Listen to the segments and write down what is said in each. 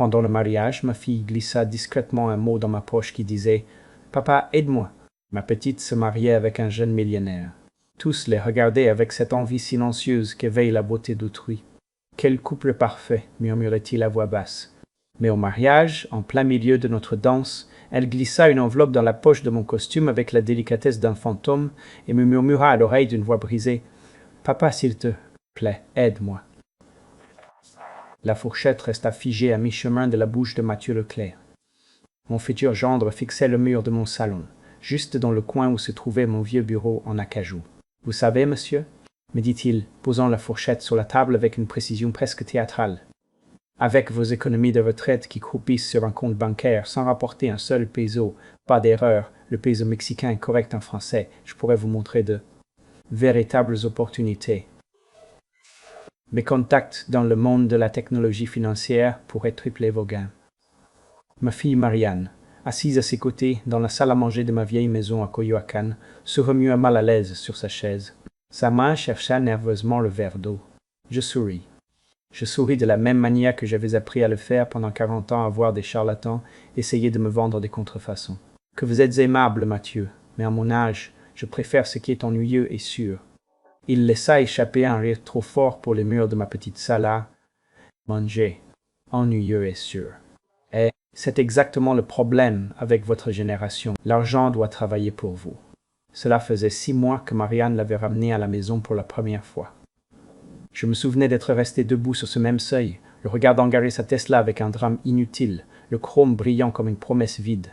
Pendant le mariage, ma fille glissa discrètement un mot dans ma poche qui disait « Papa, aide-moi ». Ma petite se mariait avec un jeune millionnaire. Tous les regardaient avec cette envie silencieuse qu'éveille la beauté d'autrui. « Quel couple parfait » murmurait-il à voix basse. Mais au mariage, en plein milieu de notre danse, elle glissa une enveloppe dans la poche de mon costume avec la délicatesse d'un fantôme et me murmura à l'oreille d'une voix brisée « Papa, s'il te plaît, aide-moi ». La fourchette resta figée à mi-chemin de la bouche de Mathieu Leclerc. Mon futur gendre fixait le mur de mon salon, juste dans le coin où se trouvait mon vieux bureau en acajou. « Vous savez, monsieur » me dit-il, posant la fourchette sur la table avec une précision presque théâtrale. « Avec vos économies de retraite qui croupissent sur un compte bancaire sans rapporter un seul peso, pas d'erreur, le peso mexicain est correct en français, je pourrais vous montrer de véritables opportunités. Mes contacts dans le monde de la technologie financière pourraient tripler vos gains. » Ma fille Marianne, assise à ses côtés dans la salle à manger de ma vieille maison à Coyoacán, se remua mal à l'aise sur sa chaise. Sa main chercha nerveusement le verre d'eau. Je souris. Je souris de la même manière que j'avais appris à le faire pendant 40 ans à voir des charlatans essayer de me vendre des contrefaçons. Que vous êtes aimable, Mathieu, mais à mon âge, je préfère ce qui est ennuyeux et sûr. Il laissa échapper un rire trop fort pour les murs de ma petite salle à manger. Ennuyeux et sûr. Et c'est exactement le problème avec votre génération. L'argent doit travailler pour vous. Cela faisait 6 mois que Marianne l'avait ramené à la maison pour la première fois. Je me souvenais d'être resté debout sur ce même seuil, le regardant garer sa Tesla avec un drame inutile, le chrome brillant comme une promesse vide.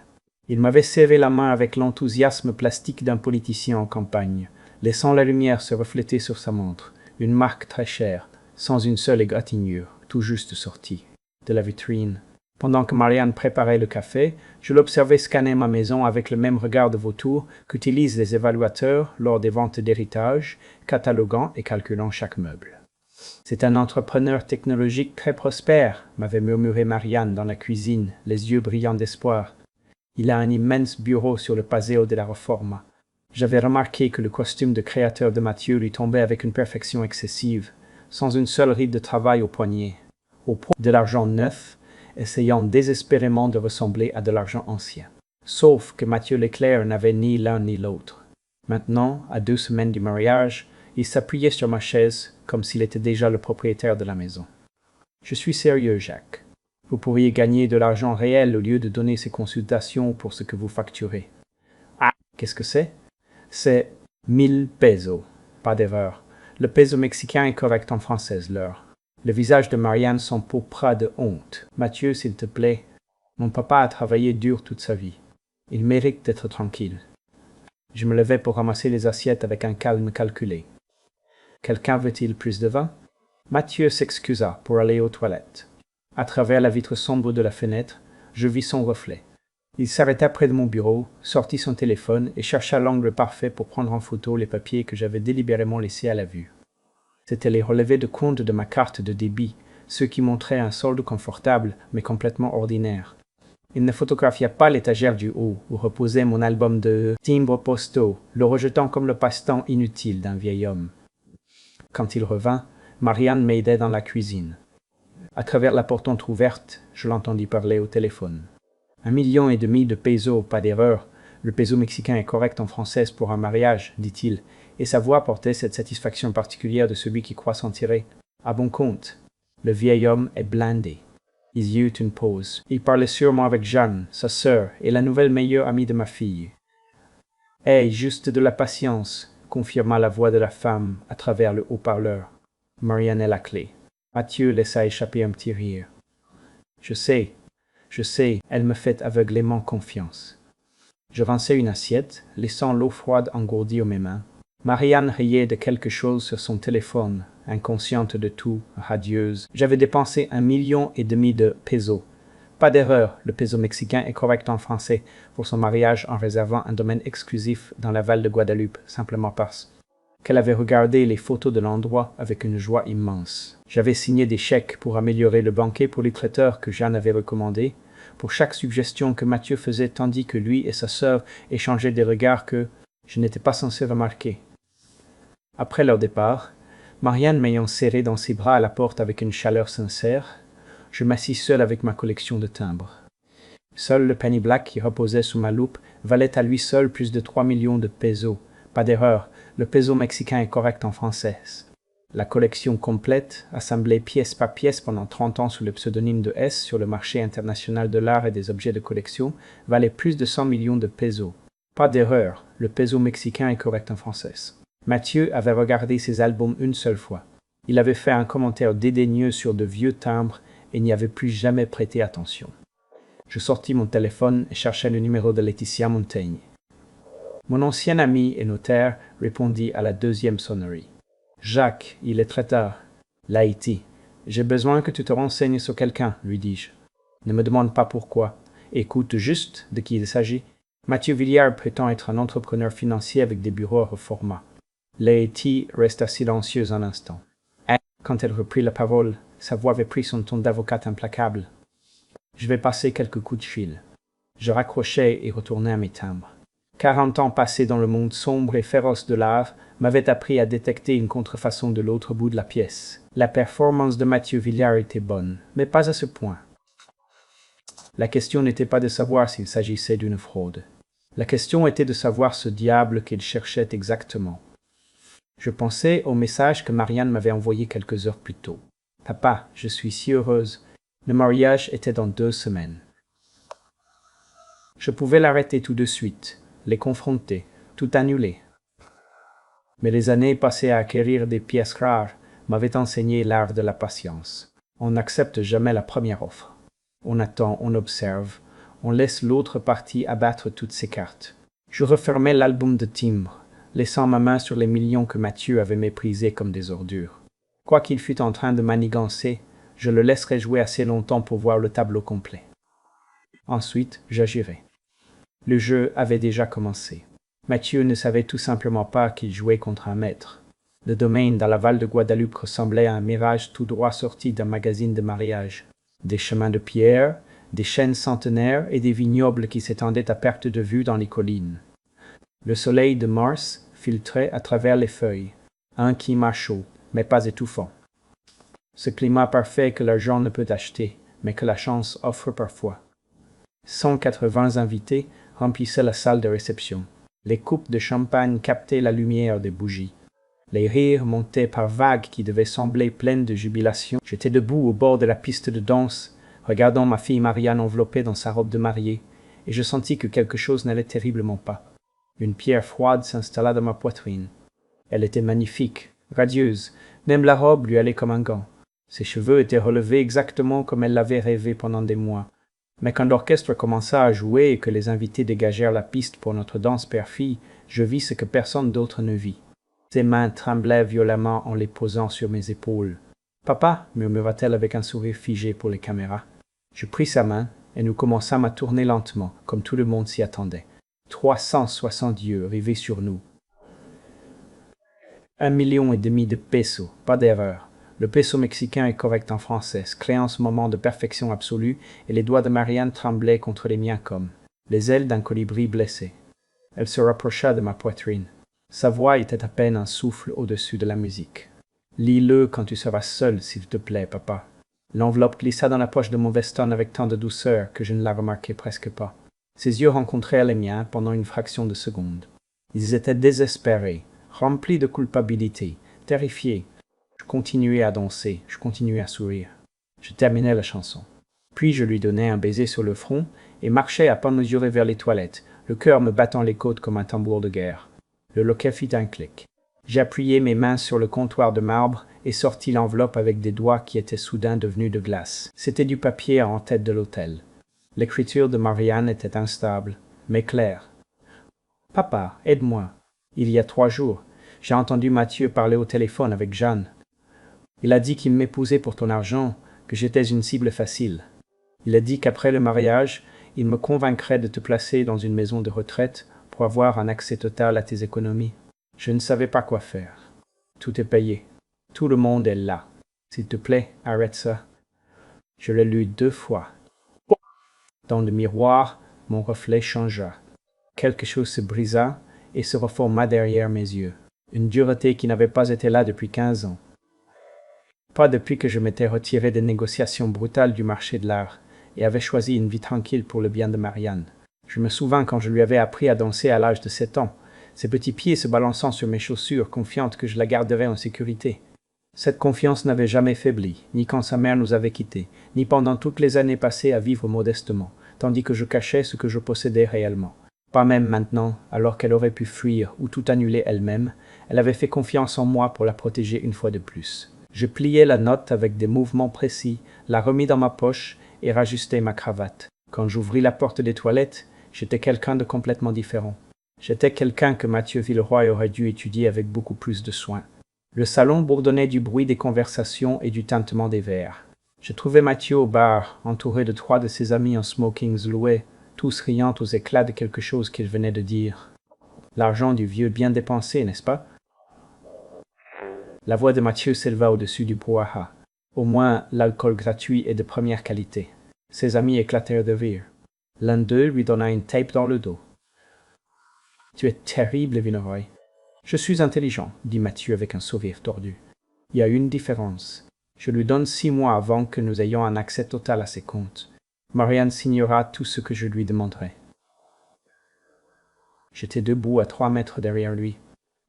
Il m'avait serré la main avec l'enthousiasme plastique d'un politicien en campagne, laissant la lumière se refléter sur sa montre, une marque très chère, sans une seule égratignure, tout juste sortie de la vitrine. Pendant que Marianne préparait le café, je l'observais scanner ma maison avec le même regard de vautour qu'utilisent les évaluateurs lors des ventes d'héritage, cataloguant et calculant chaque meuble. « C'est un entrepreneur technologique très prospère » m'avait murmuré Marianne dans la cuisine, les yeux brillants d'espoir. « Il a un immense bureau sur le Paseo de la Reforma. » J'avais remarqué que le costume de créateur de Mathieu lui tombait avec une perfection excessive, sans une seule ride de travail au poignet. Au point de l'argent neuf, essayant désespérément de ressembler à de l'argent ancien. Sauf que Mathieu Leclerc n'avait ni l'un ni l'autre. Maintenant, à 2 semaines du mariage, il s'appuyait sur ma chaise comme s'il était déjà le propriétaire de la maison. « Je suis sérieux, Jacques. Vous pourriez gagner de l'argent réel au lieu de donner ces consultations pour ce que vous facturez. »« Ah, qu'est-ce que c'est ?»« C'est 1000 pesos. Pas d'erreur. Le peso mexicain est correct en française, l'heure. » Le visage de Marianne s'empourpra de honte. « Mathieu, s'il te plaît, mon papa a travaillé dur toute sa vie. Il mérite d'être tranquille. » Je me levai pour ramasser les assiettes avec un calme calculé. « Quelqu'un veut-il plus de vin ?» Mathieu s'excusa pour aller aux toilettes. À travers la vitre sombre de la fenêtre, je vis son reflet. Il s'arrêta près de mon bureau, sortit son téléphone et chercha l'angle parfait pour prendre en photo les papiers que j'avais délibérément laissés à la vue. C'étaient les relevés de compte de ma carte de débit, ceux qui montraient un solde confortable mais complètement ordinaire. Il ne photographia pas l'étagère du haut où reposait mon album de timbres postaux, le rejetant comme le passe-temps inutile d'un vieil homme. Quand il revint, Marianne m'aidait dans la cuisine. À travers la porte entr'ouverte, je l'entendis parler au téléphone. 1,5 million de pesos, pas d'erreur. Le peso mexicain est correct en française pour un mariage, dit-il, et sa voix portait cette satisfaction particulière de celui qui croit s'en tirer. À bon compte. Le vieil homme est blindé. Il y eut une pause. Il parlait sûrement avec Jeanne, sa sœur, et la nouvelle meilleure amie de ma fille. « Hey, juste de la patience », confirma la voix de la femme à travers le haut-parleur. Marianne est la clé. Mathieu laissa échapper un petit rire. « Je sais, elle me fait aveuglément confiance. » Je rinçai une assiette, laissant l'eau froide engourdir mes mains. Marianne riait de quelque chose sur son téléphone, inconsciente de tout, radieuse. J'avais dépensé 1,5 million de pesos. Pas d'erreur, le peso mexicain est correct en français pour son mariage en réservant un domaine exclusif dans la Val de Guadeloupe, simplement parce qu'elle avait regardé les photos de l'endroit avec une joie immense. J'avais signé des chèques pour améliorer le banquet pour les traiteurs que Jeanne avait recommandés, pour chaque suggestion que Mathieu faisait tandis que lui et sa sœur échangeaient des regards que je n'étais pas censé remarquer. Après leur départ, Marianne m'ayant serré dans ses bras à la porte avec une chaleur sincère, je m'assis seul avec ma collection de timbres. Seul le penny black qui reposait sous ma loupe valait à lui seul plus de 3 millions de pesos. Pas d'erreur, le peso mexicain est correct en français. La collection complète, assemblée pièce par pièce pendant 30 ans sous le pseudonyme de S sur le marché international de l'art et des objets de collection, valait plus de 100 millions de pesos. Pas d'erreur, le peso mexicain est correct en français. Mathieu avait regardé ses albums une seule fois. Il avait fait un commentaire dédaigneux sur de vieux timbres et n'y avait plus jamais prêté attention. Je sortis mon téléphone et cherchai le numéro de Laetitia Montaigne. Mon ancien ami et notaire répondit à la deuxième sonnerie. « Jacques, il est très tard. »« Laïti, j'ai besoin que tu te renseignes sur quelqu'un, lui dis-je. Ne me demande pas pourquoi. Écoute juste de qui il s'agit. Mathieu Villiard prétend être un entrepreneur financier avec des bureaux à Reforma. » Laïti resta silencieuse un instant. Et, quand elle reprit la parole, sa voix avait pris son ton d'avocate implacable. Je vais passer quelques coups de fil. Je raccrochai et retournai à mes timbres. 40 ans passés dans le monde sombre et féroce de l'art m'avaient appris à détecter une contrefaçon de l'autre bout de la pièce. La performance de Mathieu Villiard était bonne, mais pas à ce point. La question n'était pas de savoir s'il s'agissait d'une fraude. La question était de savoir ce diable qu'il cherchait exactement. Je pensais au message que Marianne m'avait envoyé quelques heures plus tôt. « Papa, je suis si heureuse. Le mariage était dans 2 semaines. » Je pouvais l'arrêter tout de suite, les confronter, tout annuler. Mais les années passées à acquérir des pièces rares m'avaient enseigné l'art de la patience. On n'accepte jamais la première offre. On attend, on observe, on laisse l'autre partie abattre toutes ses cartes. Je refermai l'album de timbres, laissant ma main sur les millions que Mathieu avait méprisés comme des ordures. Quoi qu'il fût en train de manigancer, je le laisserai jouer assez longtemps pour voir le tableau complet. Ensuite, j'agirai. Le jeu avait déjà commencé. Mathieu ne savait tout simplement pas qu'il jouait contre un maître. Le domaine dans la Val de Guadeloupe ressemblait à un mirage tout droit sorti d'un magazine de mariage. Des chemins de pierre, des chênes centenaires et des vignobles qui s'étendaient à perte de vue dans les collines. Le soleil de mars filtrait à travers les feuilles. Un climat chaud, mais pas étouffant. Ce climat parfait que l'argent ne peut acheter, mais que la chance offre parfois. 180 invités remplissaient la salle de réception. Les coupes de champagne captaient la lumière des bougies. Les rires montaient par vagues qui devaient sembler pleines de jubilation. J'étais debout au bord de la piste de danse, regardant ma fille Marianne enveloppée dans sa robe de mariée, et je sentis que quelque chose n'allait terriblement pas. Une pierre froide s'installa dans ma poitrine. Elle était magnifique, radieuse, même la robe lui allait comme un gant. Ses cheveux étaient relevés exactement comme elle l'avait rêvé pendant des mois. Mais quand l'orchestre commença à jouer et que les invités dégagèrent la piste pour notre danse père-fille, je vis ce que personne d'autre ne vit. Ses mains tremblaient violemment en les posant sur mes épaules. « Papa » murmura-t-elle avec un sourire figé pour les caméras. Je pris sa main et nous commençâmes à tourner lentement, comme tout le monde s'y attendait. 360 yeux rivés sur nous. 1,5 million de pesos, pas d'erreur. Le peso mexicain est correct en français, créance moment de perfection absolue, et les doigts de Marianne tremblaient contre les miens comme les ailes d'un colibri blessé. Elle se rapprocha de ma poitrine. Sa voix était à peine un souffle au-dessus de la musique. « Lis-le quand tu seras seul, s'il te plaît, papa. » L'enveloppe glissa dans la poche de mon veston avec tant de douceur que je ne la remarquai presque pas. Ses yeux rencontrèrent les miens pendant une fraction de seconde. Ils étaient désespérés, remplis de culpabilité, terrifiés. Je continuais à danser, je continuais à sourire. Je terminai la chanson. Puis je lui donnai un baiser sur le front et marchai à pas mesurés vers les toilettes, le cœur me battant les côtes comme un tambour de guerre. Le loquet fit un clic. J'appuyai mes mains sur le comptoir de marbre et sortis l'enveloppe avec des doigts qui étaient soudain devenus de glace. C'était du papier en tête de l'autel. L'écriture de Marianne était instable, mais claire. « Papa, aide-moi. Il y a 3 jours, j'ai entendu Mathieu parler au téléphone avec Jeanne. Il a dit qu'il m'épousait pour ton argent, que j'étais une cible facile. Il a dit qu'après le mariage, il me convaincrait de te placer dans une maison de retraite pour avoir un accès total à tes économies. Je ne savais pas quoi faire. Tout est payé. Tout le monde est là. S'il te plaît, arrête ça. » Je l'ai lu 2 fois. Dans le miroir, mon reflet changea. Quelque chose se brisa et se reforma derrière mes yeux. Une dureté qui n'avait pas été là depuis 15 ans. Pas depuis que je m'étais retiré des négociations brutales du marché de l'art et avais choisi une vie tranquille pour le bien de Marianne. Je me souviens quand je lui avais appris à danser à l'âge de 7 ans, ses petits pieds se balançant sur mes chaussures, confiante que je la garderais en sécurité. Cette confiance n'avait jamais faibli, ni quand sa mère nous avait quittés, ni pendant toutes les années passées à vivre modestement, tandis que je cachais ce que je possédais réellement. Pas même maintenant, alors qu'elle aurait pu fuir ou tout annuler elle-même, elle avait fait confiance en moi pour la protéger une fois de plus. Je pliai la note avec des mouvements précis, la remis dans ma poche et rajustai ma cravate. Quand j'ouvris la porte des toilettes, j'étais quelqu'un de complètement différent. J'étais quelqu'un que Mathieu Villeroy aurait dû étudier avec beaucoup plus de soin. Le salon bourdonnait du bruit des conversations et du tintement des verres. Je trouvais Mathieu au bar, entouré de 3 de ses amis en smokings loués, tous riant aux éclats de quelque chose qu'il venait de dire. L'argent du vieux bien dépensé, n'est-ce pas? La voix de Mathieu s'éleva au-dessus du brouhaha. Au moins, l'alcool gratuit est de première qualité. Ses amis éclatèrent de rire. L'un d'eux lui donna une tape dans le dos. « Tu es terrible, Villeroy. »« Je suis intelligent, » dit Mathieu avec un sourire tordu. « Il y a une différence. Je lui donne 6 mois avant que nous ayons un accès total à ses comptes. Marianne signera tout ce que je lui demanderai. » J'étais debout à 3 mètres derrière lui.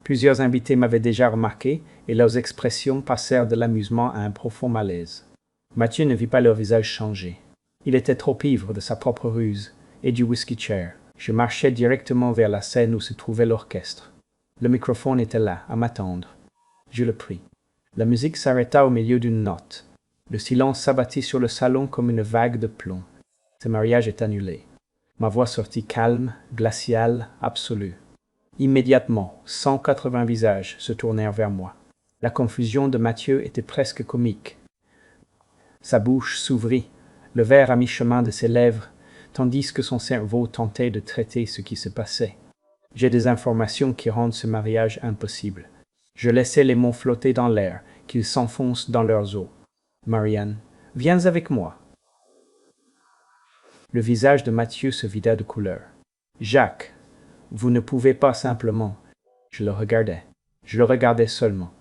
Plusieurs invités m'avaient déjà remarqué et leurs expressions passèrent de l'amusement à un profond malaise. Mathieu ne vit pas leur visage changer. Il était trop ivre de sa propre ruse et du whisky chair. Je marchais directement vers la scène où se trouvait l'orchestre. Le microphone était là, à m'attendre. Je le pris. La musique s'arrêta au milieu d'une note. Le silence s'abattit sur le salon comme une vague de plomb. Ce mariage est annulé. Ma voix sortit calme, glaciale, absolue. Immédiatement, 180 visages se tournèrent vers moi. La confusion de Mathieu était presque comique. Sa bouche s'ouvrit, le verre à mi-chemin de ses lèvres, tandis que son cerveau tentait de traiter ce qui se passait. J'ai des informations qui rendent ce mariage impossible. Je laissai les mots flotter dans l'air, qu'ils s'enfoncent dans leurs os. Marianne, viens avec moi. Le visage de Mathieu se vida de couleur. Jacques, vous ne pouvez pas simplement. Je le regardais. Je le regardais seulement.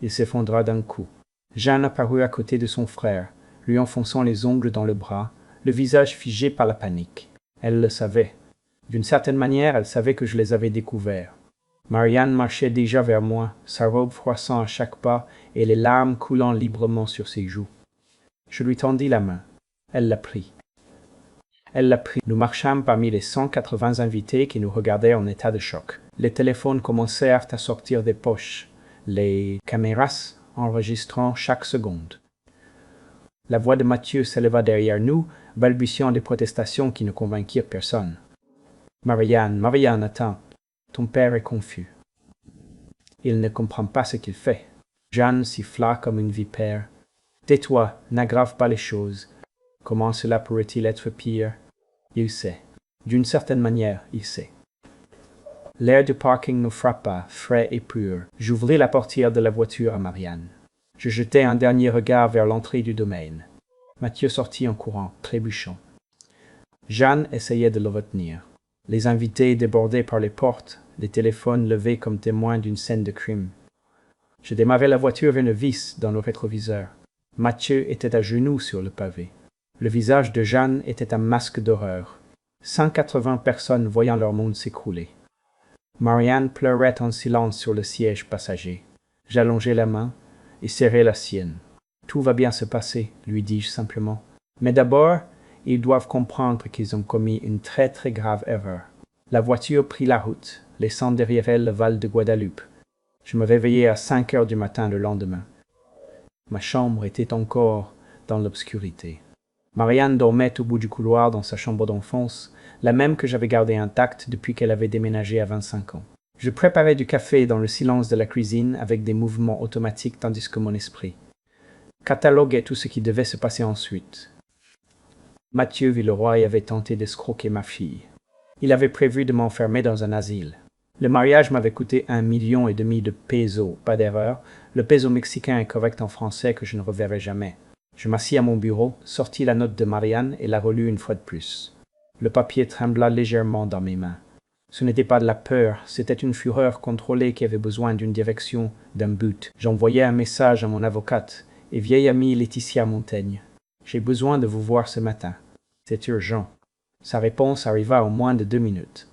Il s'effondra d'un coup. Jeanne apparut à côté de son frère, lui enfonçant les ongles dans le bras, le visage figé par la panique. Elle le savait. D'une certaine manière, elle savait que je les avais découverts. Marianne marchait déjà vers moi, sa robe froissant à chaque pas et les larmes coulant librement sur ses joues. Je lui tendis la main. Elle la prit. Nous marchâmes parmi les 180 invités qui nous regardaient en état de choc. Les téléphones commencèrent à sortir des poches, les caméras enregistrant chaque seconde. La voix de Mathieu s'éleva derrière nous, balbutiant des protestations qui ne convainquirent personne. « Marianne, attends. Ton père est confus. Il ne comprend pas ce qu'il fait. » Jeanne siffla comme une vipère. « Tais-toi, n'aggrave pas les choses. Comment cela pourrait-il être pire? Il sait. D'une certaine manière, il sait. » L'air du parking me frappa, frais et pur. J'ouvris la portière de la voiture à Marianne. Je jetai un dernier regard vers l'entrée du domaine. Mathieu sortit en courant, trébuchant. Jeanne essayait de le retenir. Les invités débordaient par les portes, les téléphones levés comme témoins d'une scène de crime. Je démarrai la voiture vers une vis dans le rétroviseur. Mathieu était à genoux sur le pavé. Le visage de Jeanne était un masque d'horreur. 180 personnes voyant leur monde s'écrouler. Marianne pleurait en silence sur le siège passager. J'allongeai la main et serrai la sienne. « Tout va bien se passer, » lui dis-je simplement. « Mais d'abord, ils doivent comprendre qu'ils ont commis une très très grave erreur. » La voiture prit la route, laissant derrière elle le Val de Guadeloupe. Je me réveillai à 5 heures du matin le lendemain. Ma chambre était encore dans l'obscurité. Marianne dormait au bout du couloir dans sa chambre d'enfance, la même que j'avais gardée intacte depuis qu'elle avait déménagé à 25 ans. Je préparais du café dans le silence de la cuisine avec des mouvements automatiques tandis que mon esprit cataloguait tout ce qui devait se passer ensuite. Mathieu Villeroy avait tenté d'escroquer ma fille. Il avait prévu de m'enfermer dans un asile. Le mariage m'avait coûté 1,5 million de pesos, pas d'erreur. Le peso mexicain est correct en français que je ne reverrai jamais. Je m'assis à mon bureau, sortis la note de Marianne et la relus une fois de plus. Le papier trembla légèrement dans mes mains. Ce n'était pas de la peur, c'était une fureur contrôlée qui avait besoin d'une direction, d'un but. J'envoyai un message à mon avocate et vieille amie Laetitia Montaigne. J'ai besoin de vous voir ce matin. C'est urgent. Sa réponse arriva en moins de 2 minutes.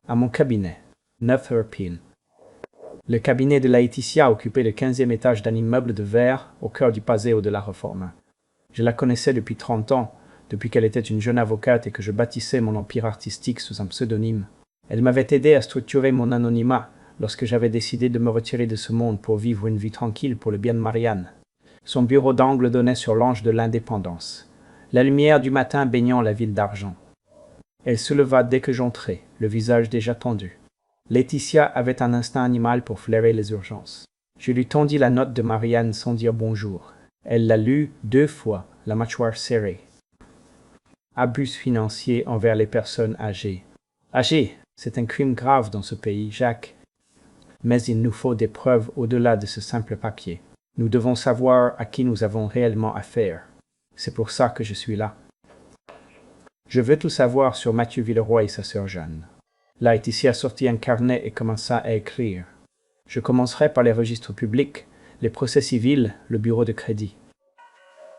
À mon cabinet, 9 heures pile. Le cabinet de Laetitia occupait le 15e étage d'un immeuble de verre au cœur du Paseo de la Reforma. Je la connaissais depuis 30 ans, depuis qu'elle était une jeune avocate et que je bâtissais mon empire artistique sous un pseudonyme. Elle m'avait aidé à structurer mon anonymat lorsque j'avais décidé de me retirer de ce monde pour vivre une vie tranquille pour le bien de Marianne. Son bureau d'angle donnait sur l'ange de l'indépendance, la lumière du matin baignant la ville d'argent. Elle se leva dès que j'entrai, le visage déjà tendu. Laetitia avait un instinct animal pour flairer les urgences. Je lui tendis la note de Marianne sans dire bonjour. Elle la lut 2 fois, la mâchoire serrée. Abus financiers envers les personnes âgées. Âgées, c'est un crime grave dans ce pays, Jacques. Mais il nous faut des preuves au-delà de ce simple papier. Nous devons savoir à qui nous avons réellement affaire. C'est pour ça que je suis là. Je veux tout savoir sur Mathieu Villeroy et sa sœur Jeanne. Laetitia sortit un carnet et commença à écrire. Je commencerai par les registres publics, les procès civils, le bureau de crédit.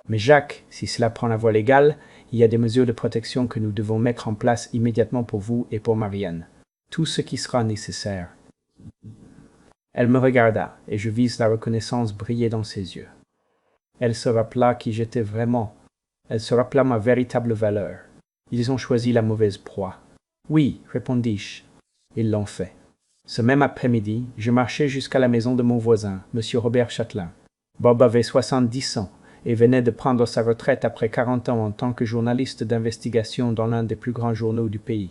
Mais Jacques, si cela prend la voie légale, il y a des mesures de protection que nous devons mettre en place immédiatement pour vous et pour Marianne. Tout ce qui sera nécessaire. Elle me regarda, et je vis la reconnaissance briller dans ses yeux. Elle se rappela qui j'étais vraiment. Elle se rappela ma véritable valeur. Ils ont choisi la mauvaise proie. Oui, répondis-je. Ils l'ont fait. Ce même après-midi, je marchais jusqu'à la maison de mon voisin, M. Robert Châtelain. Bob avait 70 ans et venait de prendre sa retraite après 40 ans en tant que journaliste d'investigation dans l'un des plus grands journaux du pays.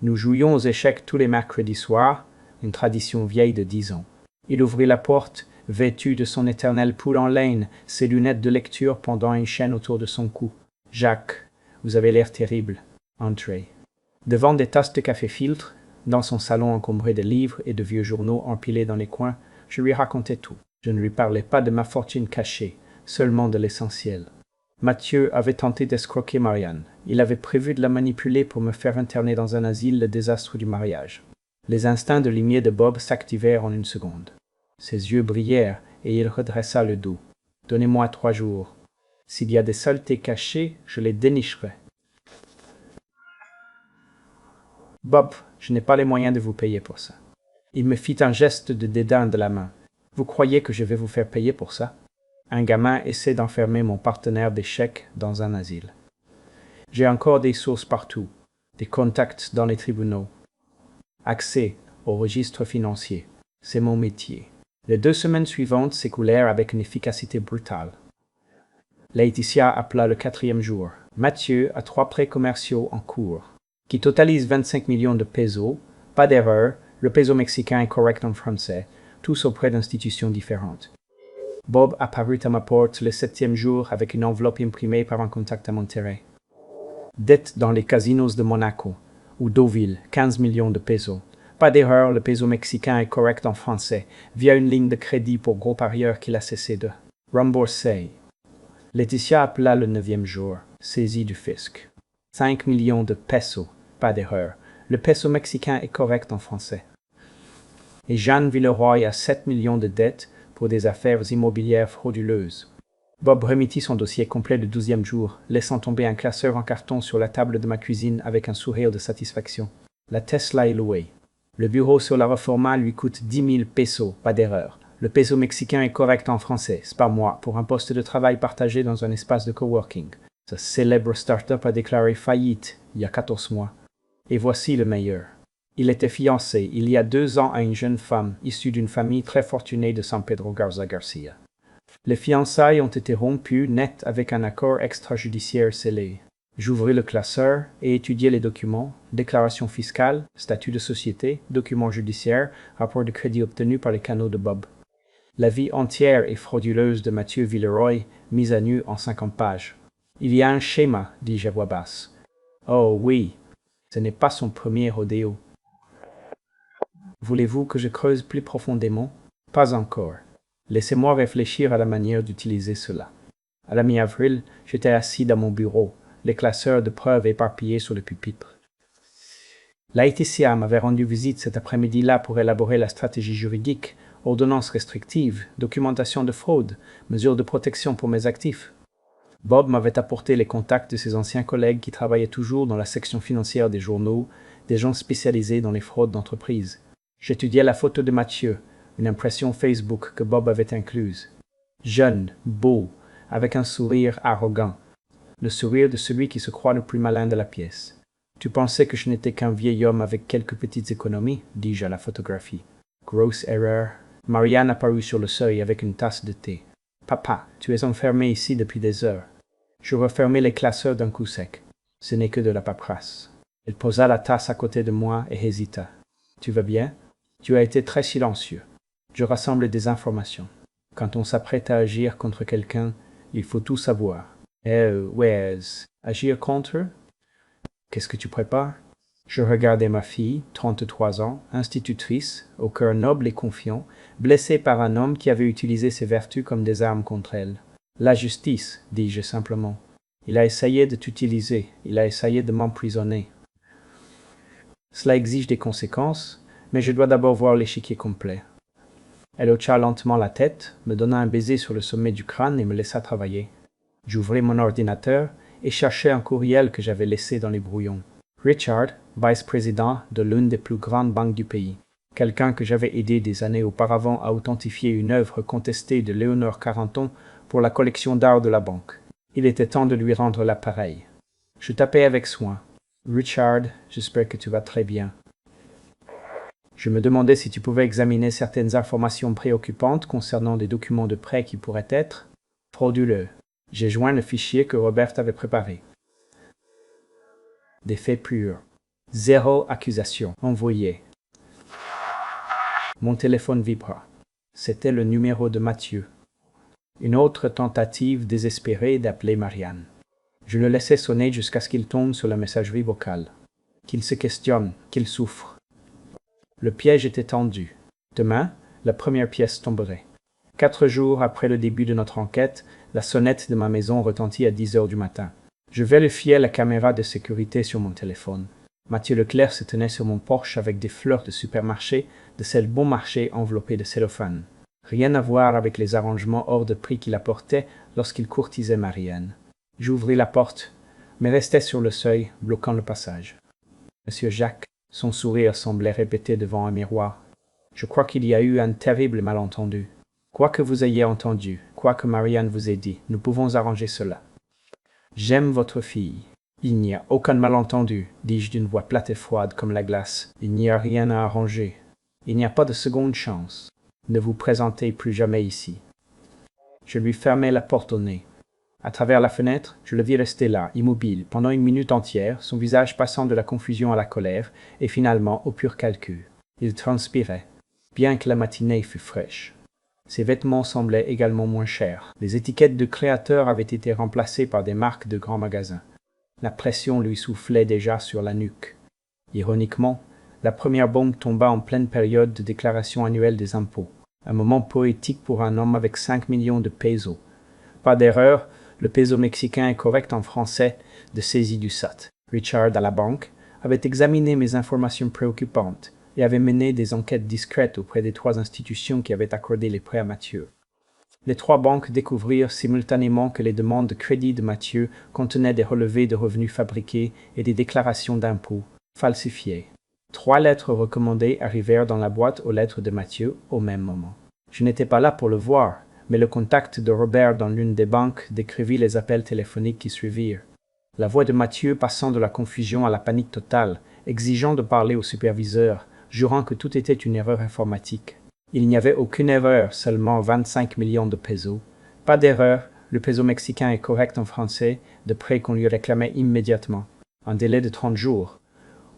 Nous jouions aux échecs tous les mercredis soirs, une tradition vieille de 10 ans. Il ouvrit la porte, vêtu de son éternel pull en laine, ses lunettes de lecture pendant une chaîne autour de son cou. « Jacques, vous avez l'air terrible. Entrez. » Devant des tasses de café filtre, dans son salon encombré de livres et de vieux journaux empilés dans les coins, je lui racontais tout. Je ne lui parlais pas de ma fortune cachée, seulement de l'essentiel. Mathieu avait tenté d'escroquer Marianne. Il avait prévu de la manipuler pour me faire interner dans un asile le désastre du mariage. Les instincts de limier de Bob s'activèrent en une seconde. Ses yeux brillèrent et il redressa le dos. « Donnez-moi 3 jours. S'il y a des saletés cachées, je les dénicherai. » « Bob, je n'ai pas les moyens de vous payer pour ça. » Il me fit un geste de dédain de la main. « Vous croyez que je vais vous faire payer pour ça? » Un gamin essaie d'enfermer mon partenaire d'échecs dans un asile. J'ai encore des sources partout, des contacts dans les tribunaux. Accès au registre financier. C'est mon métier. Les 2 semaines suivantes s'écoulèrent avec une efficacité brutale. Laetitia appela le 4e jour. Mathieu a 3 prêts commerciaux en cours, qui totalisent 25 millions de pesos. Pas d'erreur, le peso mexicain est correct en français, tous auprès d'institutions différentes. Bob apparut à ma porte le 7e jour avec une enveloppe imprimée par un contact à Monterrey. Dette dans les casinos de Monaco ou Deauville, 15 millions de pesos. Pas d'erreur, le peso mexicain est correct en français, via une ligne de crédit pour gros parieurs qu'il a cessé de rembourser. Laetitia appela le 9e jour, saisie du fisc. 5 millions de pesos, pas d'erreur. Le peso mexicain est correct en français. Et Jeanne Villeroy a 7 millions de dettes pour des affaires immobilières frauduleuses. Bob remittit son dossier complet le 12e jour, laissant tomber un classeur en carton sur la table de ma cuisine avec un sourire de satisfaction. La Tesla est louée. Le bureau sur la Reforma lui coûte 10 000 pesos, pas d'erreur. Le peso mexicain est correct en français, c'est pas moi, pour un poste de travail partagé dans un espace de coworking. Ce célèbre start-up a déclaré faillite il y a 14 mois. Et voici le meilleur. Il était fiancé il y a 2 ans à une jeune femme issue d'une famille très fortunée de San Pedro Garza Garcia. Les fiançailles ont été rompues net avec un accord extrajudiciaire scellé. J'ouvris le classeur et étudiai les documents, déclaration fiscale, statut de société, documents judiciaires, rapport de crédit obtenu par les canaux de Bob. La vie entière et frauduleuse de Mathieu Villeroy, mise à nu en 50 pages. Il y a un schéma, dis-je à voix basse. Oh oui, ce n'est pas son premier rodéo. Voulez-vous que je creuse plus profondément? Pas encore. Laissez-moi réfléchir à la manière d'utiliser cela. À la mi-avril, j'étais assis dans mon bureau, les classeurs de preuves éparpillés sur le pupitre. Laetitia m'avait rendu visite cet après-midi-là pour élaborer la stratégie juridique ordonnances restrictives, documentation de fraude, mesures de protection pour mes actifs. Bob m'avait apporté les contacts de ses anciens collègues qui travaillaient toujours dans la section financière des journaux, des gens spécialisés dans les fraudes d'entreprise. J'étudiais la photo de Mathieu, une impression Facebook que Bob avait incluse. Jeune, beau, avec un sourire arrogant. Le sourire de celui qui se croit le plus malin de la pièce. « Tu pensais que je n'étais qu'un vieil homme avec quelques petites économies ?» dis-je à la photographie. Grosse erreur. Marianne apparut sur le seuil avec une tasse de thé. « Papa, tu es enfermé ici depuis des heures. » Je refermai les classeurs d'un coup sec. Ce n'est que de la paperasse. Elle posa la tasse à côté de moi et hésita. « Tu vas bien? Tu as été très silencieux. Je rassemble des informations. Quand on s'apprête à agir contre quelqu'un, il faut tout savoir. Agir contre? Qu'est-ce que tu prépares? » Je regardais ma fille, 33 ans, institutrice, au cœur noble et confiant, blessée par un homme qui avait utilisé ses vertus comme des armes contre elle. « La justice, dis-je simplement. Il a essayé de t'utiliser, il a essayé de m'emprisonner. Cela exige des conséquences, mais je dois d'abord voir l'échiquier complet. » Elle hocha lentement la tête, me donna un baiser sur le sommet du crâne et me laissa travailler. J'ouvris mon ordinateur et cherchai un courriel que j'avais laissé dans les brouillons. Richard, vice-président de l'une des plus grandes banques du pays. Quelqu'un que j'avais aidé des années auparavant à authentifier une œuvre contestée de Léonore Carenton pour la collection d'art de la banque. Il était temps de lui rendre l'appareil. Je tapai avec soin. « Richard, j'espère que tu vas très bien. Je me demandais si tu pouvais examiner certaines informations préoccupantes concernant des documents de prêt qui pourraient être frauduleux. J'ai joint le fichier que Robert avait préparé. Des faits purs. 0 accusation. Envoyé. » Mon téléphone vibra. C'était le numéro de Mathieu. Une autre tentative désespérée d'appeler Marianne. Je le laissais sonner jusqu'à ce qu'il tombe sur la messagerie vocale. Qu'il se questionne, qu'il souffre. Le piège était tendu. Demain, la première pièce tomberait. 4 jours après le début de notre enquête, la sonnette de ma maison retentit à 10 heures du matin. Je vérifiais la caméra de sécurité sur mon téléphone. Mathieu Leclerc se tenait sur mon porche avec des fleurs de supermarché, de celles bon marché enveloppées de cellophane. Rien à voir avec les arrangements hors de prix qu'il apportait lorsqu'il courtisait Marianne. J'ouvris la porte, mais restai sur le seuil, bloquant le passage. Monsieur Jacques, son sourire semblait répéter devant un miroir. Je crois qu'il y a eu un terrible malentendu. Quoi que vous ayez entendu, quoi que Marianne vous ait dit, nous pouvons arranger cela. J'aime votre fille. Il n'y a aucun malentendu, dis-je d'une voix plate et froide comme la glace. Il n'y a rien à arranger. Il n'y a pas de seconde chance. Ne vous présentez plus jamais ici. Je lui fermai la porte au nez. À travers la fenêtre, je le vis rester là, immobile, pendant une minute entière, son visage passant de la confusion à la colère, et finalement au pur calcul. Il transpirait, bien que la matinée fût fraîche. Ses vêtements semblaient également moins chers. Les étiquettes de créateurs avaient été remplacées par des marques de grands magasins. La pression lui soufflait déjà sur la nuque. Ironiquement, la première bombe tomba en pleine période de déclaration annuelle des impôts. Un moment poétique pour un homme avec 5 millions de pesos. Pas d'erreur, le peso mexicain est correct en français de saisie du SAT. Richard, à la banque, avait examiné mes informations préoccupantes et avait mené des enquêtes discrètes auprès des 3 institutions qui avaient accordé les prêts à Mathieu. Les 3 banques découvrirent simultanément que les demandes de crédit de Mathieu contenaient des relevés de revenus fabriqués et des déclarations d'impôts falsifiées. 3 lettres recommandées arrivèrent dans la boîte aux lettres de Mathieu au même moment. Je n'étais pas là pour le voir, mais le contact de Robert dans l'une des banques décrivit les appels téléphoniques qui suivirent. La voix de Mathieu passant de la confusion à la panique totale, exigeant de parler au superviseur, jurant que tout était une erreur informatique. Il n'y avait aucune erreur, seulement 25 millions de pesos. Pas d'erreur, le peso mexicain est correct en français, de prêt qu'on lui réclamait immédiatement. Un délai de 30 jours,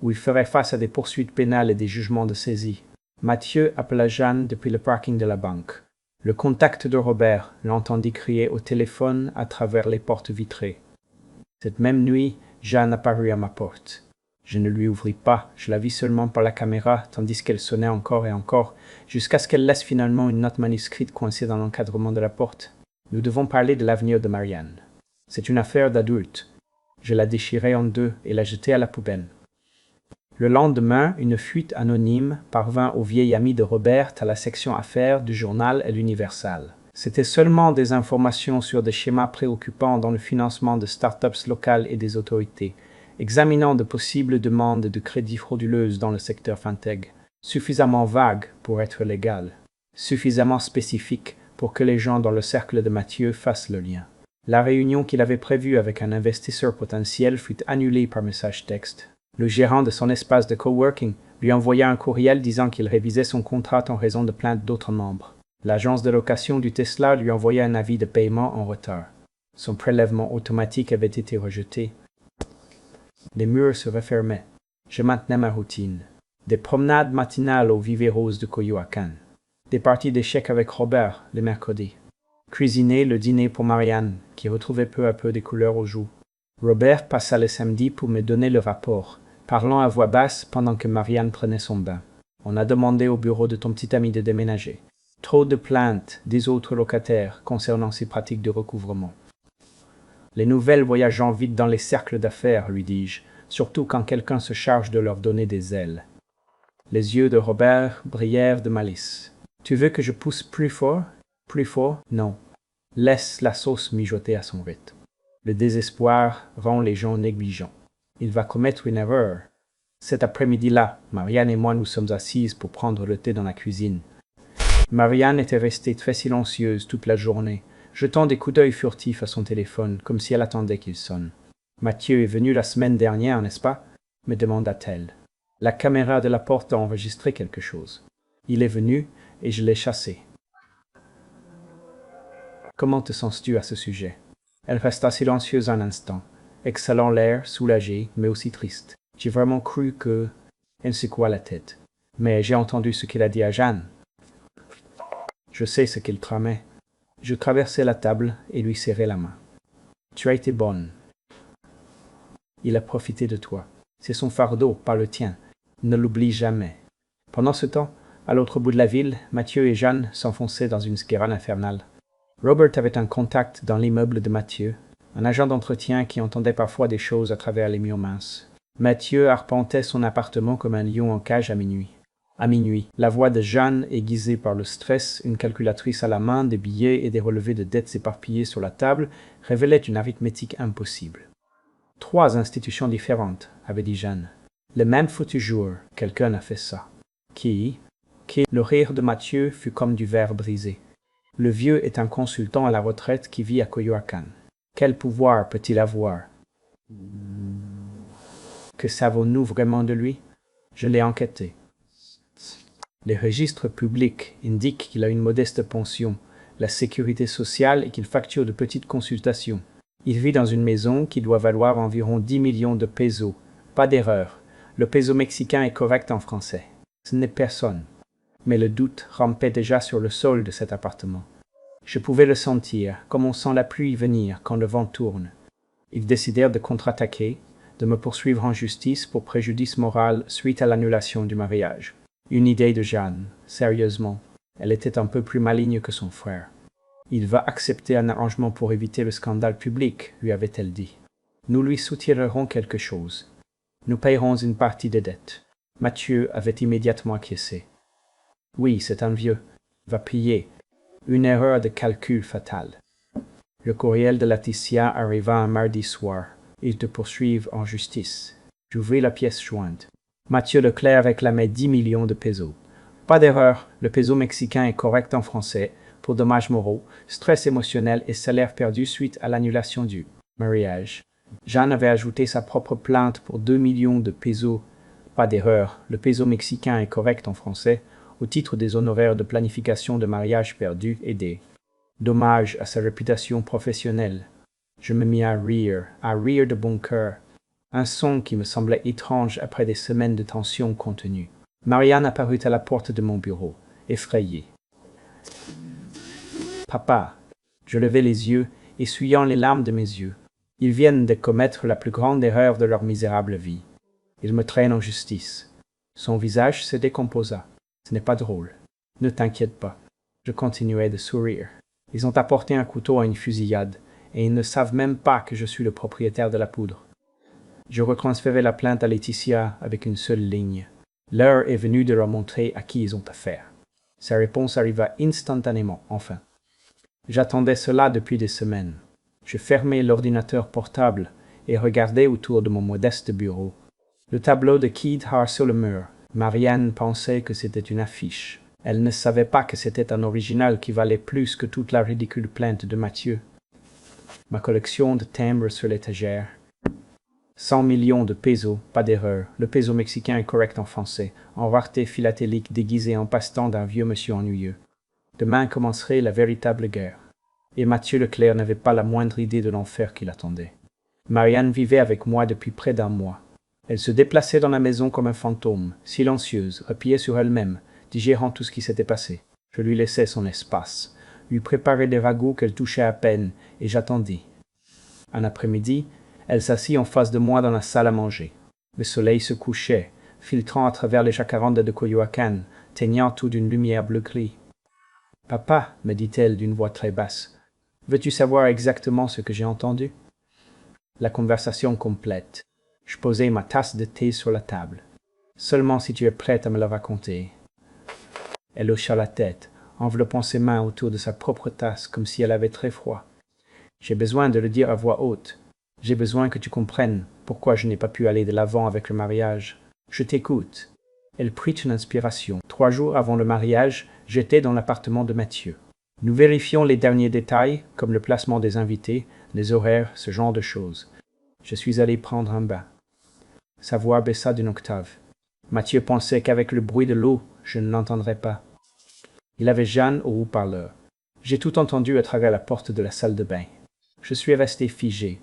où il ferait face à des poursuites pénales et des jugements de saisie. Mathieu appela Jeanne depuis le parking de la banque. Le contact de Robert l'entendit crier au téléphone à travers les portes vitrées. Cette même nuit, Jeanne apparut à ma porte. Je ne lui ouvris pas, je la vis seulement par la caméra, tandis qu'elle sonnait encore et encore, jusqu'à ce qu'elle laisse finalement une note manuscrite coincée dans l'encadrement de la porte. Nous devons parler de l'avenir de Marianne. C'est une affaire d'adulte. Je la déchirai en 2 et la jetai à la poubelle. Le lendemain, une fuite anonyme parvint au vieil ami de Robert à la section affaires du journal L'Universal. C'était seulement des informations sur des schémas préoccupants dans le financement de start-ups locales et des autorités, examinant de possibles demandes de crédits frauduleuses dans le secteur fintech, suffisamment vagues pour être légales, suffisamment spécifiques pour que les gens dans le cercle de Mathieu fassent le lien. La réunion qu'il avait prévue avec un investisseur potentiel fut annulée par message texte. Le gérant de son espace de coworking lui envoya un courriel disant qu'il révisait son contrat en raison de plaintes d'autres membres. L'agence de location du Tesla lui envoya un avis de paiement en retard. Son prélèvement automatique avait été rejeté. Les murs se refermaient. Je maintenais ma routine. Des promenades matinales aux Viveros de Coyoacán. Des parties d'échecs avec Robert le mercredi. Cuisiner le dîner pour Marianne, qui retrouvait peu à peu des couleurs aux joues. Robert passa le samedi pour me donner le rapport, parlant à voix basse pendant que Marianne prenait son bain. On a demandé au bureau de ton petit ami de déménager. Trop de plaintes des autres locataires concernant ses pratiques de recouvrement. Les nouvelles voyageant vite dans les cercles d'affaires, lui dis-je, surtout quand quelqu'un se charge de leur donner des ailes. Les yeux de Robert brillèrent de malice. Tu veux que je pousse plus fort? Plus fort? Non. Laisse la sauce mijoter à son rythme. Le désespoir rend les gens négligents. Il va commettre une erreur. Cet après-midi-là, Marianne et moi nous sommes assises pour prendre le thé dans la cuisine. Marianne était restée très silencieuse toute la journée, jetant des coups d'œil furtifs à son téléphone, comme si elle attendait qu'il sonne. « Mathieu est venu la semaine dernière, n'est-ce pas ?» me demanda-t-elle. La caméra de la porte a enregistré quelque chose. Il est venu et je l'ai chassé. Comment te sens-tu à ce sujet? Elle resta silencieuse un instant, exhalant l'air soulagé, mais aussi triste. J'ai vraiment cru que... Elle secoua la tête. Mais j'ai entendu ce qu'il a dit à Jeanne. Je sais ce qu'il tramait. Je traversai la table et lui serrai la main. Tu as été bonne. Il a profité de toi. C'est son fardeau, pas le tien. Ne l'oublie jamais. Pendant ce temps, à l'autre bout de la ville, Mathieu et Jeanne s'enfonçaient dans une spirale infernale. Robert avait un contact dans l'immeuble de Mathieu, un agent d'entretien qui entendait parfois des choses à travers les murs minces. Mathieu arpentait son appartement comme un lion en cage à minuit. À minuit, la voix de Jeanne, aiguisée par le stress, une calculatrice à la main, des billets et des relevés de dettes éparpillés sur la table, révélait une arithmétique impossible. 3 institutions différentes, avait dit Jeanne. Le même foutu jour, quelqu'un a fait ça. Qui? Le rire de Mathieu fut comme du verre brisé. Le vieux est un consultant à la retraite qui vit à Coyoacán. Quel pouvoir peut-il avoir? Que savons-nous vraiment de lui? Je l'ai enquêté. Les registres publics indiquent qu'il a une modeste pension, la sécurité sociale et qu'il facture de petites consultations. Il vit dans une maison qui doit valoir environ 10 millions de pesos. Pas d'erreur, le peso mexicain est correct en français. Ce n'est personne. Mais le doute rampait déjà sur le sol de cet appartement. Je pouvais le sentir, comme on sent la pluie venir quand le vent tourne. Ils décidèrent de contre-attaquer, de me poursuivre en justice pour préjudice moral suite à l'annulation du mariage. Une idée de Jeanne, sérieusement. Elle était un peu plus maligne que son frère. Il va accepter un arrangement pour éviter le scandale public, lui avait-elle dit. Nous lui soutirerons quelque chose. Nous payerons une partie des dettes. Mathieu avait immédiatement acquiescé. Oui, c'est un vieux. Va payer. Une erreur de calcul fatale. Le courriel de Laetitia arriva un mardi soir. Ils te poursuivent en justice. J'ouvris la pièce jointe. Mathieu Leclerc réclamait 10 millions de pesos. Pas d'erreur, le peso mexicain est correct en français, pour dommages moraux, stress émotionnel et salaire perdu suite à l'annulation du mariage. Jeanne avait ajouté sa propre plainte pour 2 millions de pesos. Pas d'erreur, le peso mexicain est correct en français, au titre des honoraires de planification de mariage perdus et des dommages à sa réputation professionnelle. Je me mis à rire de bon cœur, un son qui me semblait étrange après des semaines de tension contenue. Marianne apparut à la porte de mon bureau, effrayée. « Papa !» Je levai les yeux, essuyant les larmes de mes yeux. Ils viennent de commettre la plus grande erreur de leur misérable vie. Ils me traînent en justice. Son visage se décomposa. Ce n'est pas drôle. Ne t'inquiète pas. Je continuai de sourire. Ils ont apporté un couteau à une fusillade, et ils ne savent même pas que je suis le propriétaire de la poudre. Je retransférai la plainte à Laetitia avec une seule ligne. L'heure est venue de leur montrer à qui ils ont affaire. Sa réponse arriva instantanément, enfin. J'attendais cela depuis des semaines. Je fermai l'ordinateur portable et regardais autour de mon modeste bureau. Le tableau de Keithar sur le mur. Marianne pensait que c'était une affiche. Elle ne savait pas que c'était un original qui valait plus que toute la ridicule plainte de Mathieu. Ma collection de timbres sur l'étagère. 100 millions de pesos, pas d'erreur. Le peso mexicain est correct en français, en rareté philatélique déguisée en passe-temps d'un vieux monsieur ennuyeux. Demain commencerait la véritable guerre. Et Mathieu Leclerc n'avait pas la moindre idée de l'enfer qui l'attendait. Marianne vivait avec moi depuis près d'un mois. Elle se déplaçait dans la maison comme un fantôme, silencieuse, repliée sur elle-même, digérant tout ce qui s'était passé. Je lui laissais son espace, lui préparais des ragoûts qu'elle touchait à peine, et j'attendis. Un après-midi, elle s'assit en face de moi dans la salle à manger. Le soleil se couchait, filtrant à travers les jacarandas de Coyoacán, teignant tout d'une lumière bleu-gris. « Papa, me dit-elle d'une voix très basse, veux-tu savoir exactement ce que j'ai entendu ?» La conversation complète. Je posai ma tasse de thé sur la table. « Seulement si tu es prête à me la raconter. » Elle hocha la tête, enveloppant ses mains autour de sa propre tasse comme si elle avait très froid. « J'ai besoin de le dire à voix haute. J'ai besoin que tu comprennes pourquoi je n'ai pas pu aller de l'avant avec le mariage. Je t'écoute. » Elle prit une inspiration. 3 jours avant le mariage, j'étais dans l'appartement de Mathieu. Nous vérifions les derniers détails, comme le placement des invités, les horaires, ce genre de choses. Je suis allé prendre un bain. Sa voix baissa d'une octave. Mathieu pensait qu'avec le bruit de l'eau, je ne l'entendrais pas. Il avait Jeanne au haut-parleur. J'ai tout entendu à travers la porte de la salle de bain. Je suis resté figé.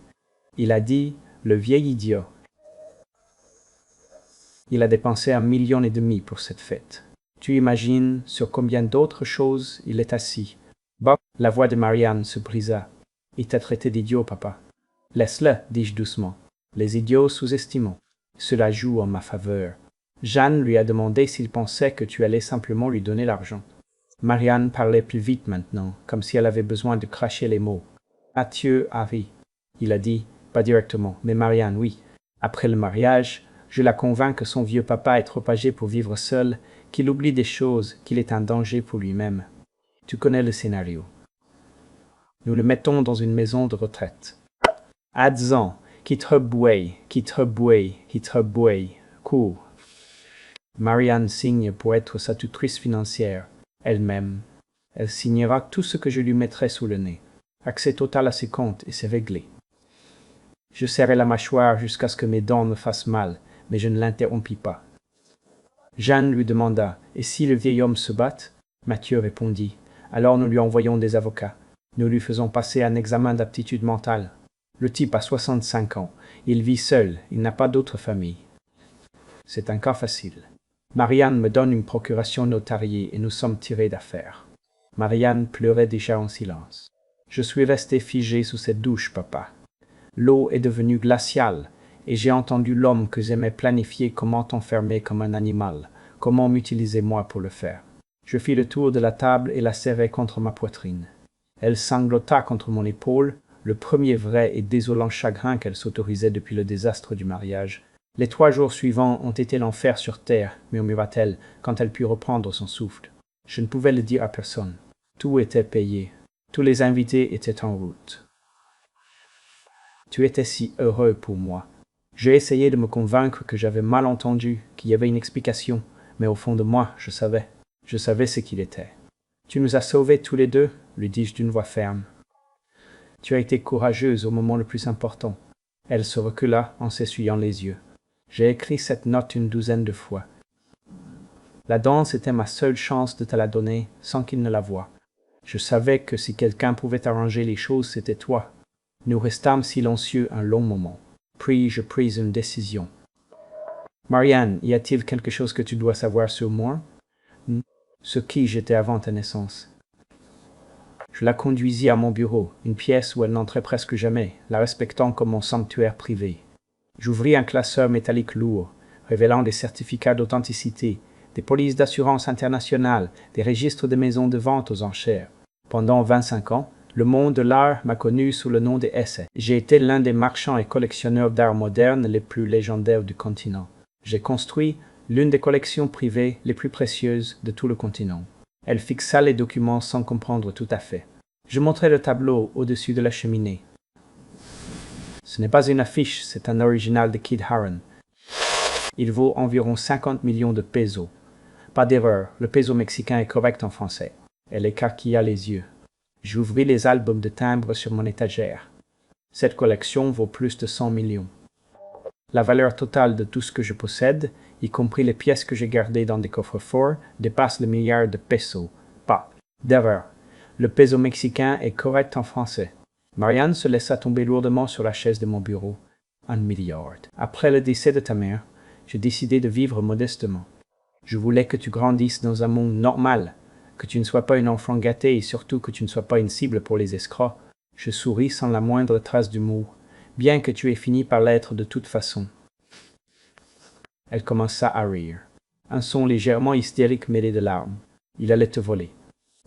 Il a dit, le vieil idiot. Il a dépensé 1,5 million pour cette fête. Tu imagines sur combien d'autres choses il est assis. Bob, la voix de Marianne se brisa. Il t'a traité d'idiot, papa. Laisse-le, dis-je doucement. Les idiots sous-estimons. Cela joue en ma faveur. Jeanne lui a demandé s'il pensait que tu allais simplement lui donner l'argent. Marianne parlait plus vite maintenant, comme si elle avait besoin de cracher les mots. Mathieu a ri. Il a dit, pas directement, mais Marianne, oui. Après le mariage, je la convainc que son vieux papa est trop âgé pour vivre seul, qu'il oublie des choses, qu'il est un danger pour lui-même. Tu connais le scénario. Nous le mettons dans une maison de retraite. Adzan, Kitreboué, court. Marianne signe pour être sa tutrice financière, elle-même. Elle signera tout ce que je lui mettrai sous le nez. Accès total à ses comptes et c'est réglé. Je serrai la mâchoire jusqu'à ce que mes dents me fassent mal, mais je ne l'interrompis pas. Jeanne lui demanda « Et si le vieil homme se bat ?» Mathieu répondit « Alors nous lui envoyons des avocats. Nous lui faisons passer un examen d'aptitude mentale. Le type a 65 ans. Il vit seul. Il n'a pas d'autre famille. C'est un cas facile. Marianne me donne une procuration notariée et nous sommes tirés d'affaire. » Marianne pleurait déjà en silence. Je suis resté figé sous cette douche, papa. L'eau est devenue glaciale, et j'ai entendu l'homme que j'aimais planifier comment t'enfermer comme un animal, comment m'utiliser moi pour le faire. Je fis le tour de la table et la serrai contre ma poitrine. Elle sanglota contre mon épaule, le premier vrai et désolant chagrin qu'elle s'autorisait depuis le désastre du mariage. Les 3 jours suivants ont été l'enfer sur terre, murmura-t-elle, quand elle put reprendre son souffle. Je ne pouvais le dire à personne. Tout était payé. Tous les invités étaient en route. Tu étais si heureux pour moi. J'ai essayé de me convaincre que j'avais mal entendu, qu'il y avait une explication, mais au fond de moi, je savais. Je savais ce qu'il était. Tu nous as sauvés tous les deux, lui dis-je d'une voix ferme. Tu as été courageuse au moment le plus important. Elle se recula en s'essuyant les yeux. J'ai écrit cette note une 12aine de fois. La danse était ma seule chance de te la donner sans qu'il ne la voie. Je savais que si quelqu'un pouvait arranger les choses, c'était toi. Nous restâmes silencieux un long moment. Puis je pris une décision. Marianne, y a-t-il quelque chose que tu dois savoir sur moi? Ce qui j'étais avant ta naissance. Je la conduisis à mon bureau, une pièce où elle n'entrait presque jamais, la respectant comme mon sanctuaire privé. J'ouvris un classeur métallique lourd, révélant des certificats d'authenticité, des polices d'assurance internationales, des registres de maisons de vente aux enchères. Pendant 25 ans, Le monde de l'art m'a connu sous le nom de Esse. J'ai été l'un des marchands et collectionneurs d'art moderne les plus légendaires du continent. J'ai construit l'une des collections privées les plus précieuses de tout le continent. Elle fixa les documents sans comprendre tout à fait. Je montrai le tableau au-dessus de la cheminée. Ce n'est pas une affiche, c'est un original de Kid Haron. Il vaut environ 50 millions de pesos. Pas d'erreur, le peso mexicain est correct en français. Elle écarquilla les yeux. J'ouvris les albums de timbres sur mon étagère. Cette collection vaut plus de 100 millions. La valeur totale de tout ce que je possède, y compris les pièces que j'ai gardées dans des coffres-forts, dépasse le milliard de pesos. Pas d'erreur. Le peso mexicain est correct en français. Marianne se laissa tomber lourdement sur la chaise de mon bureau. Un milliard. Après le décès de ta mère, j'ai décidé de vivre modestement. Je voulais que tu grandisses dans un monde normal, que tu ne sois pas une enfant gâtée et surtout que tu ne sois pas une cible pour les escrocs. Je souris sans la moindre trace d'humour, bien que tu aies fini par l'être de toute façon. Elle commença à rire. Un son légèrement hystérique mêlé de larmes. Il allait te voler.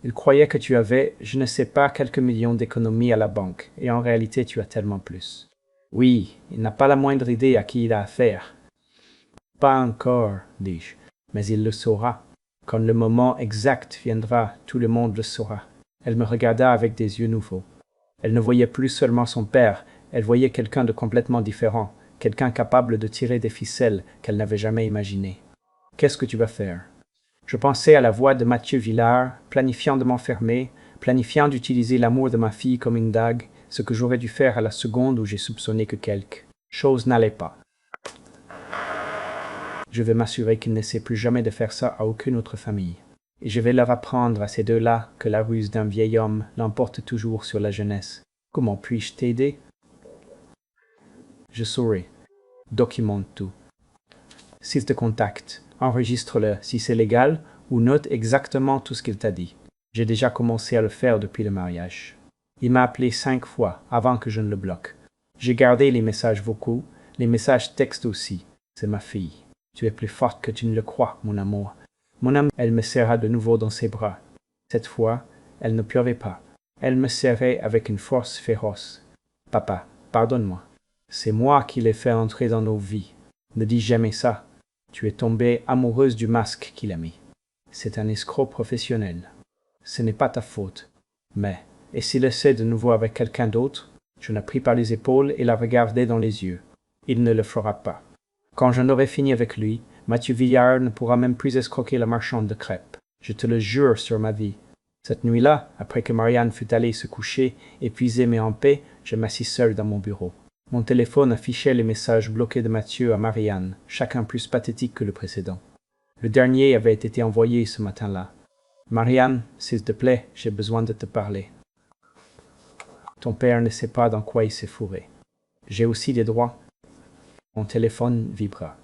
Il croyait que tu avais, je ne sais pas, quelques millions d'économies à la banque, et en réalité tu as tellement plus. Oui, il n'a pas la moindre idée à qui il a affaire. Pas encore, dis-je, mais il le saura. Quand le moment exact viendra, tout le monde le saura. Elle me regarda avec des yeux nouveaux. Elle ne voyait plus seulement son père, elle voyait quelqu'un de complètement différent, quelqu'un capable de tirer des ficelles qu'elle n'avait jamais imaginées. Qu'est-ce que tu vas faire? Je pensais à la voix de Mathieu Villard, planifiant de m'enfermer, planifiant d'utiliser l'amour de ma fille comme une dague, ce que j'aurais dû faire à la seconde où j'ai soupçonné que quelque chose n'allait pas. Je vais m'assurer qu'il n'essaie plus jamais de faire ça à aucune autre famille. Et je vais leur apprendre à ces deux-là que la ruse d'un vieil homme l'emporte toujours sur la jeunesse. Comment puis-je t'aider? Je saurai. Documente tout. S'il te contacte, enregistre-le si c'est légal ou note exactement tout ce qu'il t'a dit. J'ai déjà commencé à le faire depuis le mariage. Il m'a appelé 5 fois avant que je ne le bloque. J'ai gardé les messages vocaux, les messages textes aussi. C'est ma fille. Tu es plus forte que tu ne le crois, mon amour. Mon âme, elle me serra de nouveau dans ses bras. Cette fois, elle ne pleurait pas. Elle me serrait avec une force féroce. Papa, pardonne-moi. C'est moi qui l'ai fait entrer dans nos vies. Ne dis jamais ça. Tu es tombée amoureuse du masque qu'il a mis. C'est un escroc professionnel. Ce n'est pas ta faute. Mais, et s'il essaie de nouveau avec quelqu'un d'autre? Je la pris par les épaules et la regardai dans les yeux. Il ne le fera pas. Quand j'en aurai fini avec lui, Mathieu Villard ne pourra même plus escroquer la marchande de crêpes. Je te le jure sur ma vie. Cette nuit-là, après que Marianne fut allée se coucher, épuisée mais en paix, je m'assis seul dans mon bureau. Mon téléphone affichait les messages bloqués de Mathieu à Marianne, chacun plus pathétique que le précédent. Le dernier avait été envoyé ce matin-là. Marianne, s'il te plaît, j'ai besoin de te parler. Ton père ne sait pas dans quoi il s'est fourré. J'ai aussi des droits. Mon téléphone vibra.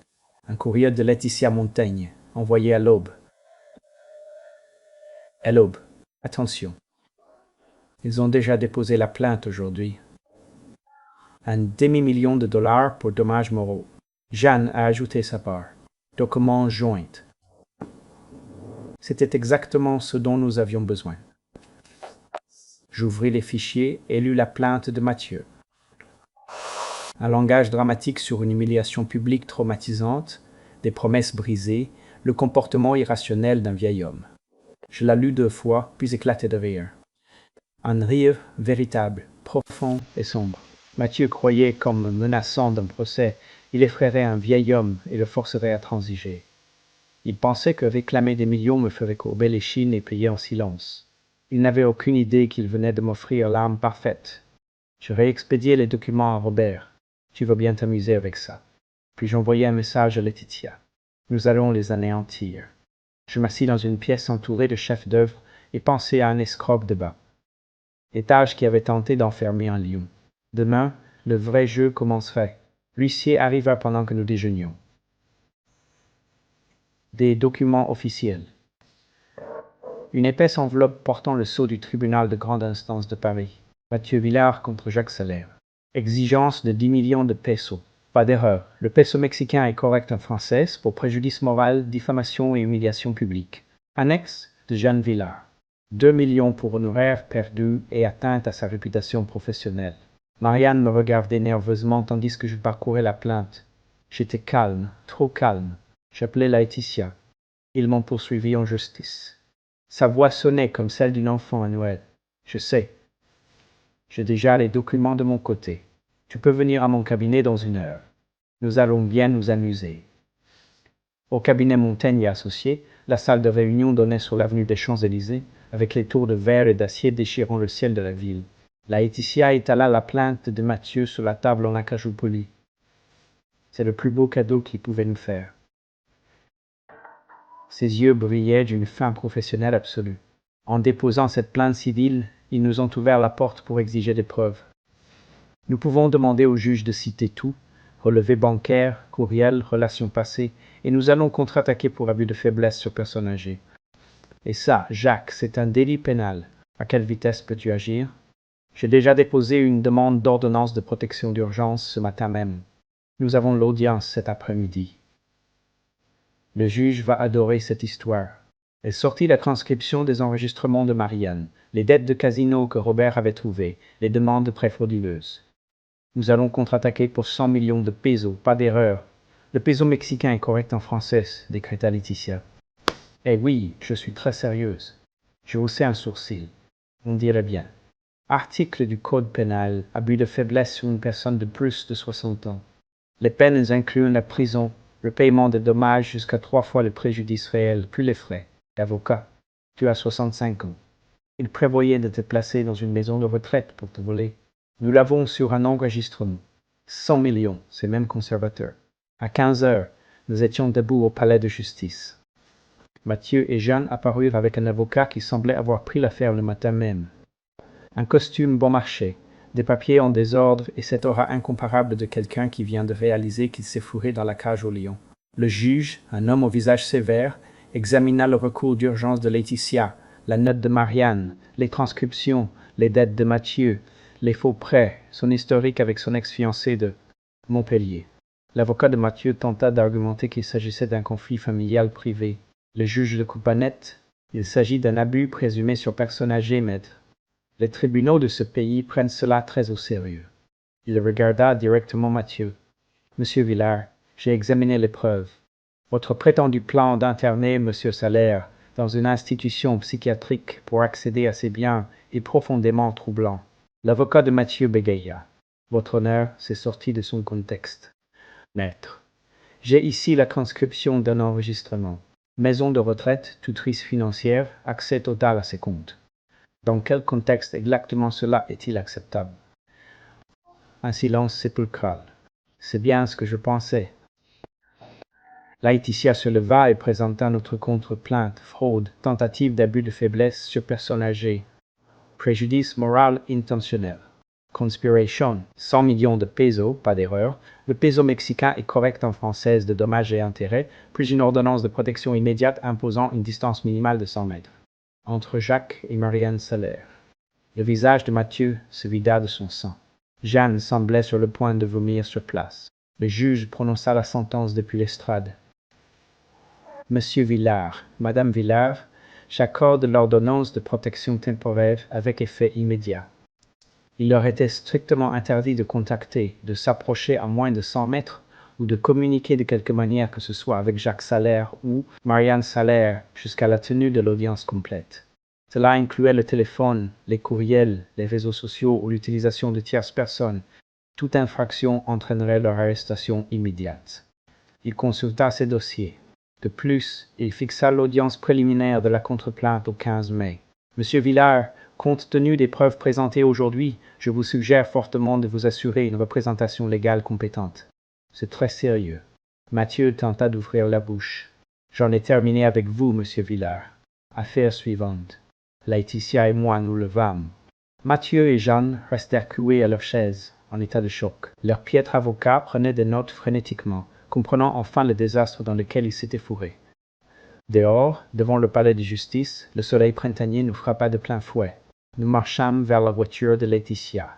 Un courrier de Laetitia Montaigne, envoyé à l'Aube. À l'Aube. Attention. Ils ont déjà déposé la plainte aujourd'hui. Un demi-million de dollars pour dommages moraux. Jeanne a ajouté sa part. Document joint. C'était exactement ce dont nous avions besoin. J'ouvris les fichiers et lus la plainte de Mathieu. Un langage dramatique sur une humiliation publique traumatisante, des promesses brisées, le comportement irrationnel d'un vieil homme. Je la lus 2 fois, puis éclatai de rire. Un rire véritable, profond et sombre. Mathieu croyait qu'en me menaçant d'un procès, il effraierait un vieil homme et le forcerait à transiger. Il pensait que réclamer des millions me ferait courber l'échine et payer en silence. Il n'avait aucune idée qu'il venait de m'offrir l'arme parfaite. Je réexpédiai les documents à Robert. Tu vas bien t'amuser avec ça. Puis j'envoyai un message à Laetitia. Nous allons les anéantir. Je m'assis dans une pièce entourée de chefs-d'œuvre et pensai à un escroc de bas. Étage qui avait tenté d'enfermer un lion. Demain, le vrai jeu commencerait. L'huissier arriva pendant que nous déjeunions. Des documents officiels. Une épaisse enveloppe portant le sceau du tribunal de grande instance de Paris. Mathieu Villard contre Jacques Salaire. Exigence de 10 millions de pesos. Pas d'erreur. Le peso mexicain est correct en français pour préjudice moral, diffamation et humiliation publique. Annexe de Jeanne Villard. 2 millions pour honoraires perdus et atteinte à sa réputation professionnelle. Marianne me regardait nerveusement tandis que je parcourais la plainte. J'étais calme, trop calme. J'appelais Laetitia. Ils m'ont poursuivi en justice. Sa voix sonnait comme celle d'une enfant à Noël. Je sais. J'ai déjà les documents de mon côté. Tu peux venir à mon cabinet dans 1 heure. Nous allons bien nous amuser. Au cabinet Montaigne et Associés, la salle de réunion donnait sur l'avenue des Champs-Élysées, avec les tours de verre et d'acier déchirant le ciel de la ville. Laetitia étala la plainte de Mathieu sur la table en acajou poli. C'est le plus beau cadeau qu'il pouvait nous faire. Ses yeux brillaient d'une fin professionnelle absolue. En déposant cette plainte civile, ils nous ont ouvert la porte pour exiger des preuves. Nous pouvons demander au juge de citer tout, relevés bancaires, courriels, relations passées, et nous allons contre-attaquer pour abus de faiblesse sur personne âgée. Et ça, Jacques, c'est un délit pénal. À quelle vitesse peux-tu agir? J'ai déjà déposé une demande d'ordonnance de protection d'urgence ce matin même. Nous avons l'audience cet après-midi. Le juge va adorer cette histoire. Elle sortit la transcription des enregistrements de Marianne, les dettes de casino que Robert avait trouvées, les demandes de prêts frauduleuses. Nous allons contre-attaquer pour 100 millions de pesos, pas d'erreur. Le peso mexicain est correct en français, décréta Laetitia. Eh oui, je suis très sérieuse. Je haussai un sourcil. On dirait bien. Article du Code pénal, abus de faiblesse sur une personne de plus de 60 ans. Les peines incluent la prison, le paiement de dommages jusqu'à 3 fois le préjudice réel, plus les frais. Avocat, tu as 65 ans. Il prévoyait de te placer dans une maison de retraite pour te voler. Nous l'avons sur un enregistrement. 100 millions, c'est même conservateur. À 15 heures, nous étions debout au palais de justice. Mathieu et Jeanne apparurent avec un avocat qui semblait avoir pris l'affaire le matin même. Un costume bon marché, des papiers en désordre et cette aura incomparable de quelqu'un qui vient de réaliser qu'il s'est fourré dans la cage au lion. Le juge, un homme au visage sévère, examina le recours d'urgence de Laetitia, la note de Marianne, les transcriptions, les dettes de Mathieu, les faux prêts, son historique avec son ex-fiancé de Montpellier. L'avocat de Mathieu tenta d'argumenter qu'il s'agissait d'un conflit familial privé. Le juge le coupa net. Il s'agit d'un abus présumé sur personne âgée, maître. Les tribunaux de ce pays prennent cela très au sérieux. Il regarda directement Mathieu. Monsieur Villars, j'ai examiné les preuves. Votre prétendu plan d'interner Monsieur Salaire dans une institution psychiatrique pour accéder à ses biens est profondément troublant. L'avocat de Mathieu bégaya. Votre honneur s'est sorti de son contexte. Maître, j'ai ici la transcription d'un enregistrement. Maison de retraite, tutrice financière, accès total à ses comptes. Dans quel contexte exactement cela est-il acceptable? Un silence sépulcral. C'est bien ce que je pensais. Laetitia se leva et présenta notre contre-plainte, fraude, tentative d'abus de faiblesse sur personne âgée, préjudice moral intentionnel, conspiration, 100 millions de pesos, pas d'erreur, le peso mexicain est correct en français de dommages et intérêts, plus une ordonnance de protection immédiate imposant une distance minimale de 100 mètres. Entre Jacques et Marianne Salaire. Le visage de Mathieu se vida de son sang. Jeanne semblait sur le point de vomir sur place. Le juge prononça la sentence depuis l'estrade. Monsieur Villars, Madame Villars, j'accorde l'ordonnance de protection temporaire avec effet immédiat. Il leur était strictement interdit de contacter, de s'approcher à moins de 100 mètres ou de communiquer de quelque manière que ce soit avec Jacques Salaire ou Marianne Salaire jusqu'à la tenue de l'audience complète. Cela incluait le téléphone, les courriels, les réseaux sociaux ou l'utilisation de tierces personnes. Toute infraction entraînerait leur arrestation immédiate. Il consulta ses dossiers. De plus, il fixa l'audience préliminaire de la contre-plainte au 15 mai. Monsieur Villars, compte tenu des preuves présentées aujourd'hui, je vous suggère fortement de vous assurer une représentation légale compétente. C'est très sérieux. Mathieu tenta d'ouvrir la bouche. J'en ai terminé avec vous, monsieur Villars. Affaire suivante. Laetitia et moi nous levâmes. Mathieu et Jeanne restèrent cloués à leur chaise, en état de choc. Leur piètre avocat prenait des notes frénétiquement, comprenant enfin le désastre dans lequel il s'était fourré. Dehors, devant le palais de justice, le soleil printanier nous frappa de plein fouet. Nous marchâmes vers la voiture de Laetitia.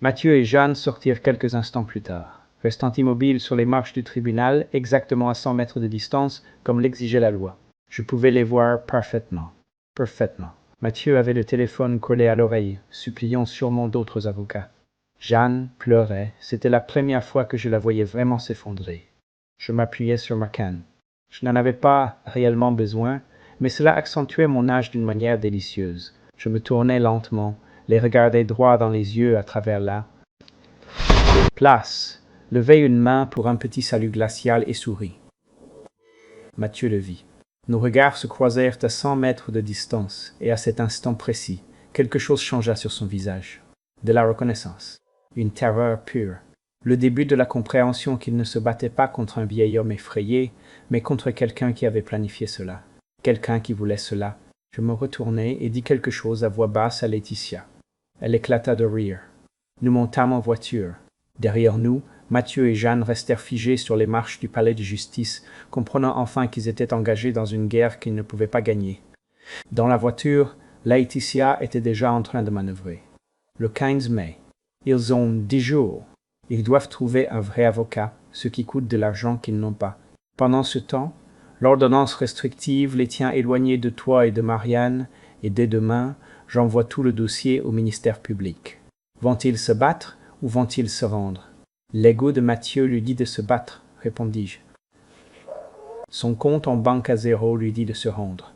Mathieu et Jeanne sortirent quelques instants plus tard, restant immobiles sur les marches du tribunal, exactement à 100 mètres de distance, comme l'exigeait la loi. Je pouvais les voir parfaitement. Mathieu avait le téléphone collé à l'oreille, suppliant sûrement d'autres avocats. Jeanne pleurait, c'était la première fois que je la voyais vraiment s'effondrer. Je m'appuyais sur ma canne. Je n'en avais pas réellement besoin, mais cela accentuait mon âge d'une manière délicieuse. Je me tournais lentement, les regardais droit dans les yeux à travers la place, levai une main pour un petit salut glacial et souris. Mathieu le vit. Nos regards se croisèrent à 100 mètres de distance, et à cet instant précis, quelque chose changea sur son visage. De la reconnaissance. Une terreur pure. Le début de la compréhension qu'il ne se battait pas contre un vieil homme effrayé, mais contre quelqu'un qui avait planifié cela. Quelqu'un qui voulait cela. Je me retournai et dis quelque chose à voix basse à Laetitia. Elle éclata de rire. Nous montâmes en voiture. Derrière nous, Mathieu et Jeanne restèrent figés sur les marches du palais de justice, comprenant enfin qu'ils étaient engagés dans une guerre qu'ils ne pouvaient pas gagner. Dans la voiture, Laetitia était déjà en train de manœuvrer. Le 15 mai. Ils ont 10 jours. Ils doivent trouver un vrai avocat, ce qui coûte de l'argent qu'ils n'ont pas. Pendant ce temps, l'ordonnance restrictive les tient éloignés de toi et de Marianne, et dès demain, j'envoie tout le dossier au ministère public. Vont-ils se battre ou vont-ils se rendre? L'ego de Mathieu lui dit de se battre, répondis-je. Son compte en banque à zéro lui dit de se rendre.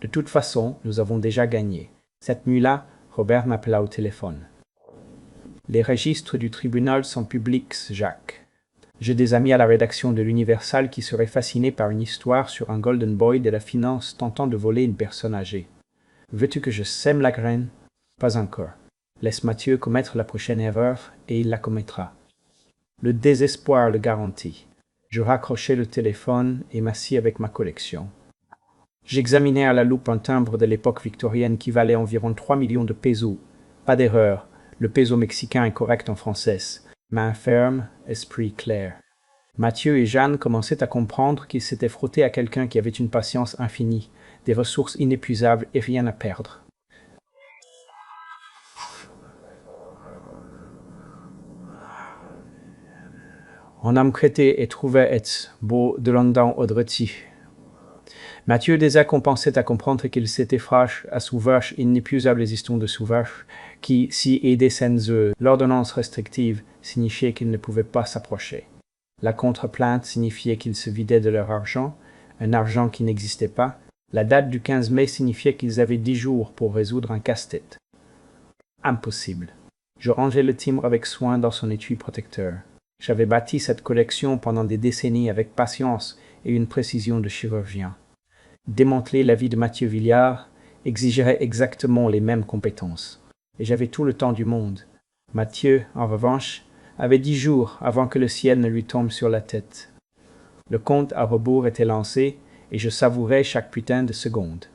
De toute façon, nous avons déjà gagné. Cette nuit-là, Robert m'appela au téléphone. Les registres du tribunal sont publics, Jacques. J'ai des amis à la rédaction de l'Universal qui seraient fascinés par une histoire sur un golden boy de la finance tentant de voler une personne âgée. Veux-tu que je sème la graine? Pas encore. Laisse Mathieu commettre la prochaine erreur et il la commettra. Le désespoir le garantit. Je raccrochai le téléphone et m'assis avec ma collection. J'examinais à la loupe un timbre de l'époque victorienne qui valait environ 3 millions de pesos. Pas d'erreur, le peso mexicain est correct en français. Main ferme, esprit clair. Mathieu et Jeanne commençaient à comprendre qu'ils s'étaient frottés à quelqu'un qui avait une patience infinie, des ressources inépuisables et rien à perdre. On am crêté et trouvait et beau de London Odreti. Mathieu déjà compensait à comprendre qu'il s'était frache à sauvage inépuisable existence de sauvage, qui, si aidait sans eux, l'ordonnance restrictive signifiait qu'ils ne pouvaient pas s'approcher. La contre-plainte signifiait qu'ils se vidaient de leur argent, un argent qui n'existait pas. La date du 15 mai signifiait qu'ils avaient 10 jours pour résoudre un casse-tête. Impossible. Je rangeai le timbre avec soin dans son étui protecteur. J'avais bâti cette collection pendant des décennies avec patience et une précision de chirurgien. Démanteler la vie de Mathieu Villard exigerait exactement les mêmes compétences. Et j'avais tout le temps du monde. Mathieu, en revanche, avait 10 jours avant que le ciel ne lui tombe sur la tête. Le compte à rebours était lancé et je savourais chaque putain de seconde.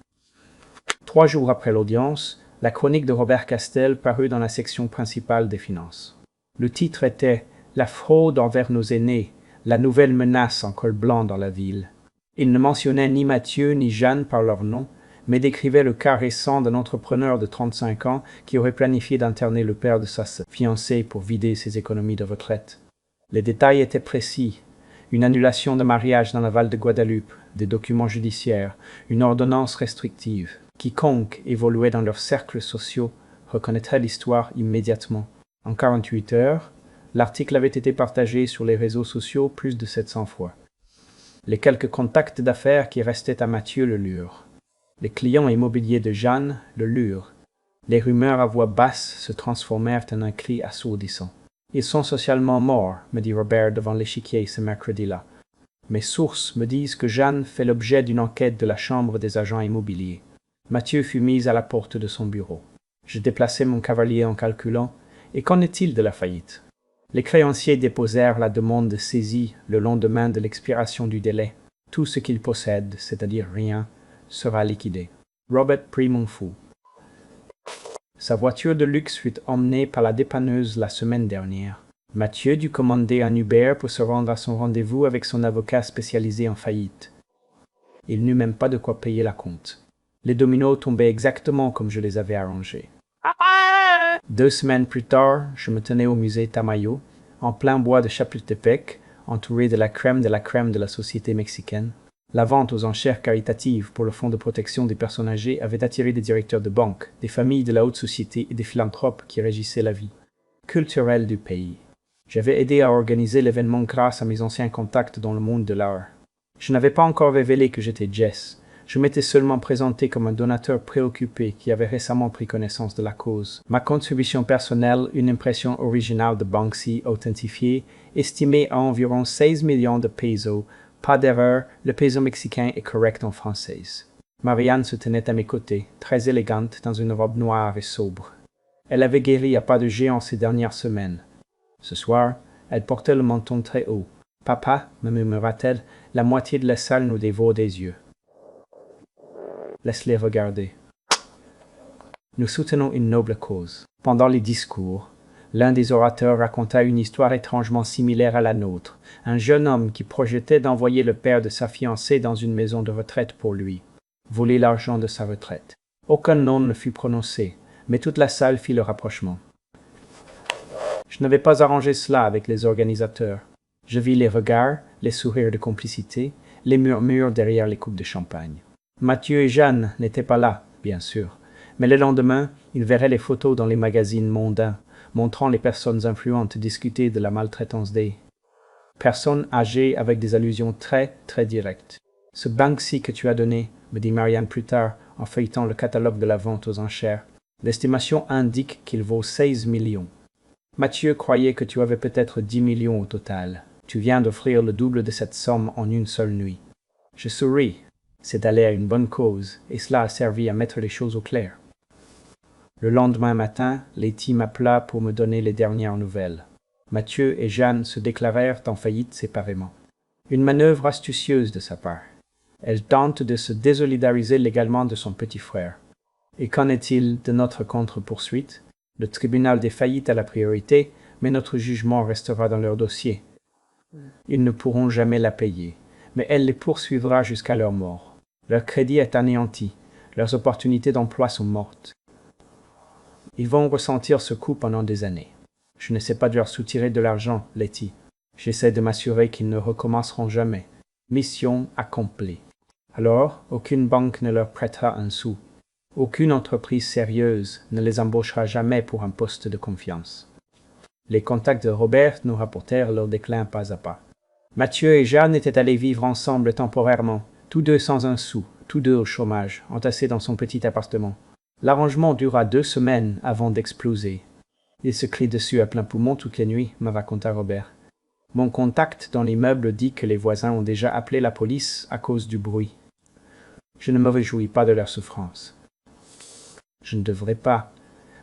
3 jours après l'audience, la chronique de Robert Castel parut dans la section principale des finances. Le titre était « La fraude envers nos aînés, la nouvelle menace en col blanc dans la ville ». Il ne mentionnait ni Mathieu ni Jeanne par leur nom, mais décrivait le cas récent d'un entrepreneur de 35 ans qui aurait planifié d'interner le père de sa fiancée pour vider ses économies de retraite. Les détails étaient précis. Une annulation de mariage dans la Val de Guadeloupe, des documents judiciaires, une ordonnance restrictive. Quiconque évoluait dans leurs cercles sociaux reconnaîtrait l'histoire immédiatement. En 48 heures, l'article avait été partagé sur les réseaux sociaux plus de 700 fois. Les quelques contacts d'affaires qui restaient à Mathieu le lurent. Les clients immobiliers de Jeanne le lurent. Les rumeurs à voix basse se transformèrent en un cri assourdissant. Ils sont socialement morts, me dit Robert devant l'échiquier ce mercredi-là. Mes sources me disent que Jeanne fait l'objet d'une enquête de la Chambre des agents immobiliers. Mathieu fut mis à la porte de son bureau. Je déplaçai mon cavalier en calculant. Et qu'en est-il de la faillite? Les créanciers déposèrent la demande de saisie le lendemain de l'expiration du délai. Tout ce qu'ils possèdent, c'est-à-dire rien, sera liquidé. Robert prit mon fou. Sa voiture de luxe fut emmenée par la dépanneuse la semaine dernière. Mathieu dut commander un Uber pour se rendre à son rendez-vous avec son avocat spécialisé en faillite. Il n'eut même pas de quoi payer la compte. Les dominos tombaient exactement comme je les avais arrangés. 2 semaines plus tard, je me tenais au musée Tamayo, en plein bois de Chapultepec, entouré de la crème de la société mexicaine. La vente aux enchères caritatives pour le Fonds de protection des personnes âgées avait attiré des directeurs de banque, des familles de la haute société et des philanthropes qui régissaient la vie culturelle du pays. J'avais aidé à organiser l'événement grâce à mes anciens contacts dans le monde de l'art. Je n'avais pas encore révélé que j'étais Jess. Je m'étais seulement présenté comme un donateur préoccupé qui avait récemment pris connaissance de la cause. Ma contribution personnelle, une impression originale de Banksy authentifiée, estimée à environ 16 millions de pesos. Pas d'erreur, le peso mexicain est correct en française. Marianne se tenait à mes côtés, très élégante, dans une robe noire et sobre. Elle avait guéri à pas de géant ces dernières semaines. Ce soir, elle portait le menton très haut. « Papa, me murmura-t-elle, la moitié de la salle nous dévore des yeux. » Laisse-les regarder. Nous soutenons une noble cause. Pendant les discours, l'un des orateurs raconta une histoire étrangement similaire à la nôtre. Un jeune homme qui projetait d'envoyer le père de sa fiancée dans une maison de retraite pour lui, voler l'argent de sa retraite. Aucun nom ne fut prononcé, mais toute la salle fit le rapprochement. Je n'avais pas arrangé cela avec les organisateurs. Je vis les regards, les sourires de complicité, les murmures derrière les coupes de champagne. Mathieu et Jeanne n'étaient pas là, bien sûr, mais le lendemain, ils verraient les photos dans les magazines mondains, montrant les personnes influentes discuter de la maltraitance des personnes âgées avec des allusions très, très directes. « Ce Banksy que tu as donné, » me dit Marianne plus tard, en feuilletant le catalogue de la vente aux enchères. L'estimation indique qu'il vaut 16 millions. Mathieu croyait que tu avais peut-être 10 millions au total. Tu viens d'offrir le double de cette somme en une seule nuit. Je souris. C'est allé à une bonne cause, et cela a servi à mettre les choses au clair. Le lendemain matin, Letty m'appela pour me donner les dernières nouvelles. Mathieu et Jeanne se déclarèrent en faillite séparément. Une manœuvre astucieuse de sa part. Elle tente de se désolidariser légalement de son petit frère. Et qu'en est-il de notre contre-poursuite? Le tribunal des faillites a la priorité, mais notre jugement restera dans leur dossier. Ils ne pourront jamais la payer, mais elle les poursuivra jusqu'à leur mort. Leur crédit est anéanti, leurs opportunités d'emploi sont mortes. Ils vont ressentir ce coup pendant des années. Je ne sais pas de leur soutirer de l'argent, Letty. J'essaie de m'assurer qu'ils ne recommenceront jamais. Mission accomplie. Alors, aucune banque ne leur prêtera un sou. Aucune entreprise sérieuse ne les embauchera jamais pour un poste de confiance. Les contacts de Robert nous rapportèrent leur déclin pas à pas. Mathieu et Jeanne étaient allés vivre ensemble temporairement, tous deux sans un sou, tous deux au chômage, entassés dans son petit appartement. L'arrangement dura 2 semaines avant d'exploser. Il se crie dessus à plein poumon toutes les nuits, me raconta Robert. Mon contact dans l'immeuble dit que les voisins ont déjà appelé la police à cause du bruit. Je ne me réjouis pas de leur souffrance. Je ne devrais pas,